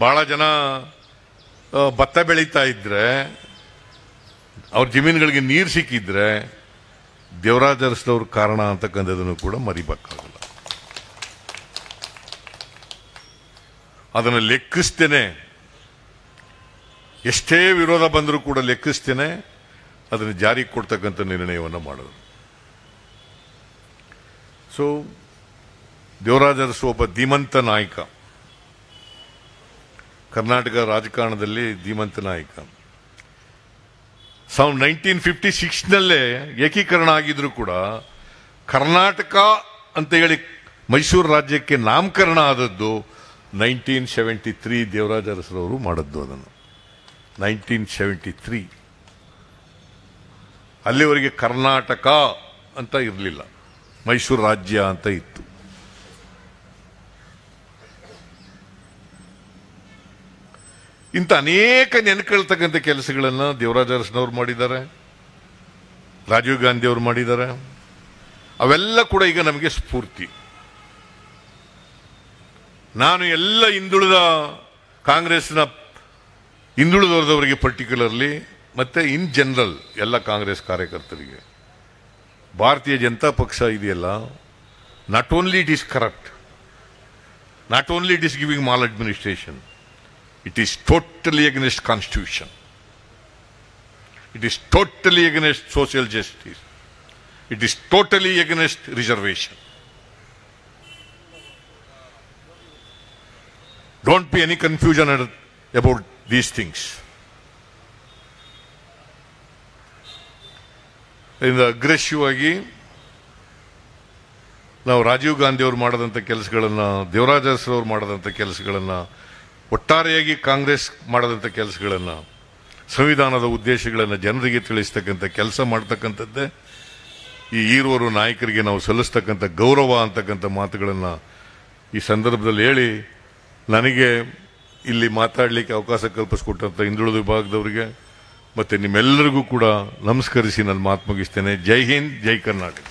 ಬಹಳ ಜನ ಭತ್ತ ಬೆಳೀತಾ ಇದ್ರೆ, ಅವ್ರ ಜಮೀನುಗಳಿಗೆ ನೀರು ಸಿಕ್ಕಿದ್ರೆ ದೇವರಾಜ ಅರಸರವ್ರ ಕಾರಣ ಅಂತಕ್ಕಂಥದ್ದನ್ನು ಕೂಡ ಮರಿಬೇಕಾಗಲ್ಲ. ಅದನ್ನು ಲೆಕ್ಕಿಸ್ತೇನೆ, ಎಷ್ಟೇ ವಿರೋಧ ಬಂದರೂ ಕೂಡ ಲೆಕ್ಕಿಸ್ತೇನೆ ಅದನ್ನು ಜಾರಿಗೆ ಕೊಡ್ತಕ್ಕಂಥ ನಿರ್ಣಯವನ್ನು ಮಾಡೋದು. ಸೊ ದೇವರಾಜ ಅರಸು ಒಬ್ಬ ಧೀಮಂತ ನಾಯಕ, ಕರ್ನಾಟಕ ರಾಜಕಾರಣದಲ್ಲಿ ಧೀಮಂತ ನಾಯಕ. 1956ನಲ್ಲೇ ಏಕೀಕರಣ ಆಗಿದ್ರು ಕೂಡ ಕರ್ನಾಟಕ ಅಂತ ಹೇಳಿ ಮೈಸೂರು ರಾಜ್ಯಕ್ಕೆ ನಾಮಕರಣ ಆದದ್ದು 1973 ದೇವರಾಜ ಅರಸರವರು ಮಾಡದ್ದು. ಅದನ್ನು 1973. ಅಲ್ಲಿವರೆಗೆ ಕರ್ನಾಟಕ ಅಂತ ಇರಲಿಲ್ಲ, ಮೈಸೂರು ರಾಜ್ಯ ಅಂತ ಇತ್ತು. ಇಂಥ ಅನೇಕ ನೆನಕೊಳ್ತಕ್ಕಂಥ ಕೆಲಸಗಳನ್ನು ದೇವರಾಜ ಅರಸನವ್ರು ಮಾಡಿದ್ದಾರೆ, ರಾಜೀವ್ ಗಾಂಧಿ ಅವರು ಮಾಡಿದ್ದಾರೆ. ಅವೆಲ್ಲ ಕೂಡ ಈಗ ನಮಗೆ ಸ್ಫೂರ್ತಿ. ನಾನು ಎಲ್ಲ ಕಾಂಗ್ರೆಸ್ನ ಹಿಂದುಳಿದ ವರ್ಗದವರಿಗೆ ಪರ್ಟಿಕ್ಯುಲರ್ಲಿ ಮತ್ತೆ ಇನ್ ಜನರಲ್ ಎಲ್ಲ ಕಾಂಗ್ರೆಸ್ ಕಾರ್ಯಕರ್ತರಿಗೆ, ಭಾರತೀಯ ಜನತಾ ಪಕ್ಷ ಇದೆಯಲ್ಲ, not only it is corrupt, not only it is giving mall administration, it is totally against constitution, it is totally against social justice, it is totally against reservation. Don't be any confusion about these things. ಇಂದ aggressive ಆಗಿ ನಾವು ರಾಜೀವ್ ಗಾಂಧಿ ಅವರು ಮಾಡದಂಥ ಕೆಲಸಗಳನ್ನು, ದೇವರಾಜ ಅರಸರವರು ಮಾಡದಂಥ ಕೆಲಸಗಳನ್ನು, ಒಟ್ಟಾರೆಯಾಗಿ ಕಾಂಗ್ರೆಸ್ ಮಾಡದಂಥ ಕೆಲಸಗಳನ್ನು, ಸಂವಿಧಾನದ ಉದ್ದೇಶಗಳನ್ನು ಜನರಿಗೆ ತಿಳಿಸ್ತಕ್ಕಂಥ ಕೆಲಸ ಮಾಡ್ತಕ್ಕಂಥದ್ದೇ ಈ ಈರುವರು ನಾಯಕರಿಗೆ ನಾವು ಸಲ್ಲಿಸ್ತಕ್ಕಂಥ ಗೌರವ ಅಂತಕ್ಕಂಥ ಮಾತುಗಳನ್ನು ಈ ಸಂದರ್ಭದಲ್ಲಿ ಹೇಳಿ, ನನಗೆ ಇಲ್ಲಿ ಮಾತಾಡಲಿಕ್ಕೆ ಅವಕಾಶ ಕಲ್ಪಿಸಿಕೊಟ್ಟಂಥ ಹಿಂದುಳಿದ ವಿಭಾಗದವರಿಗೆ ಮತ್ತು ನಿಮ್ಮೆಲ್ಲರಿಗೂ ಕೂಡ ನಮಸ್ಕರಿಸಿ ನನ್ನ ಮಾತು ಮುಗಿಸ್ತೇನೆ. ಜೈ ಹಿಂದ್, ಜೈ ಕರ್ನಾಟಕ.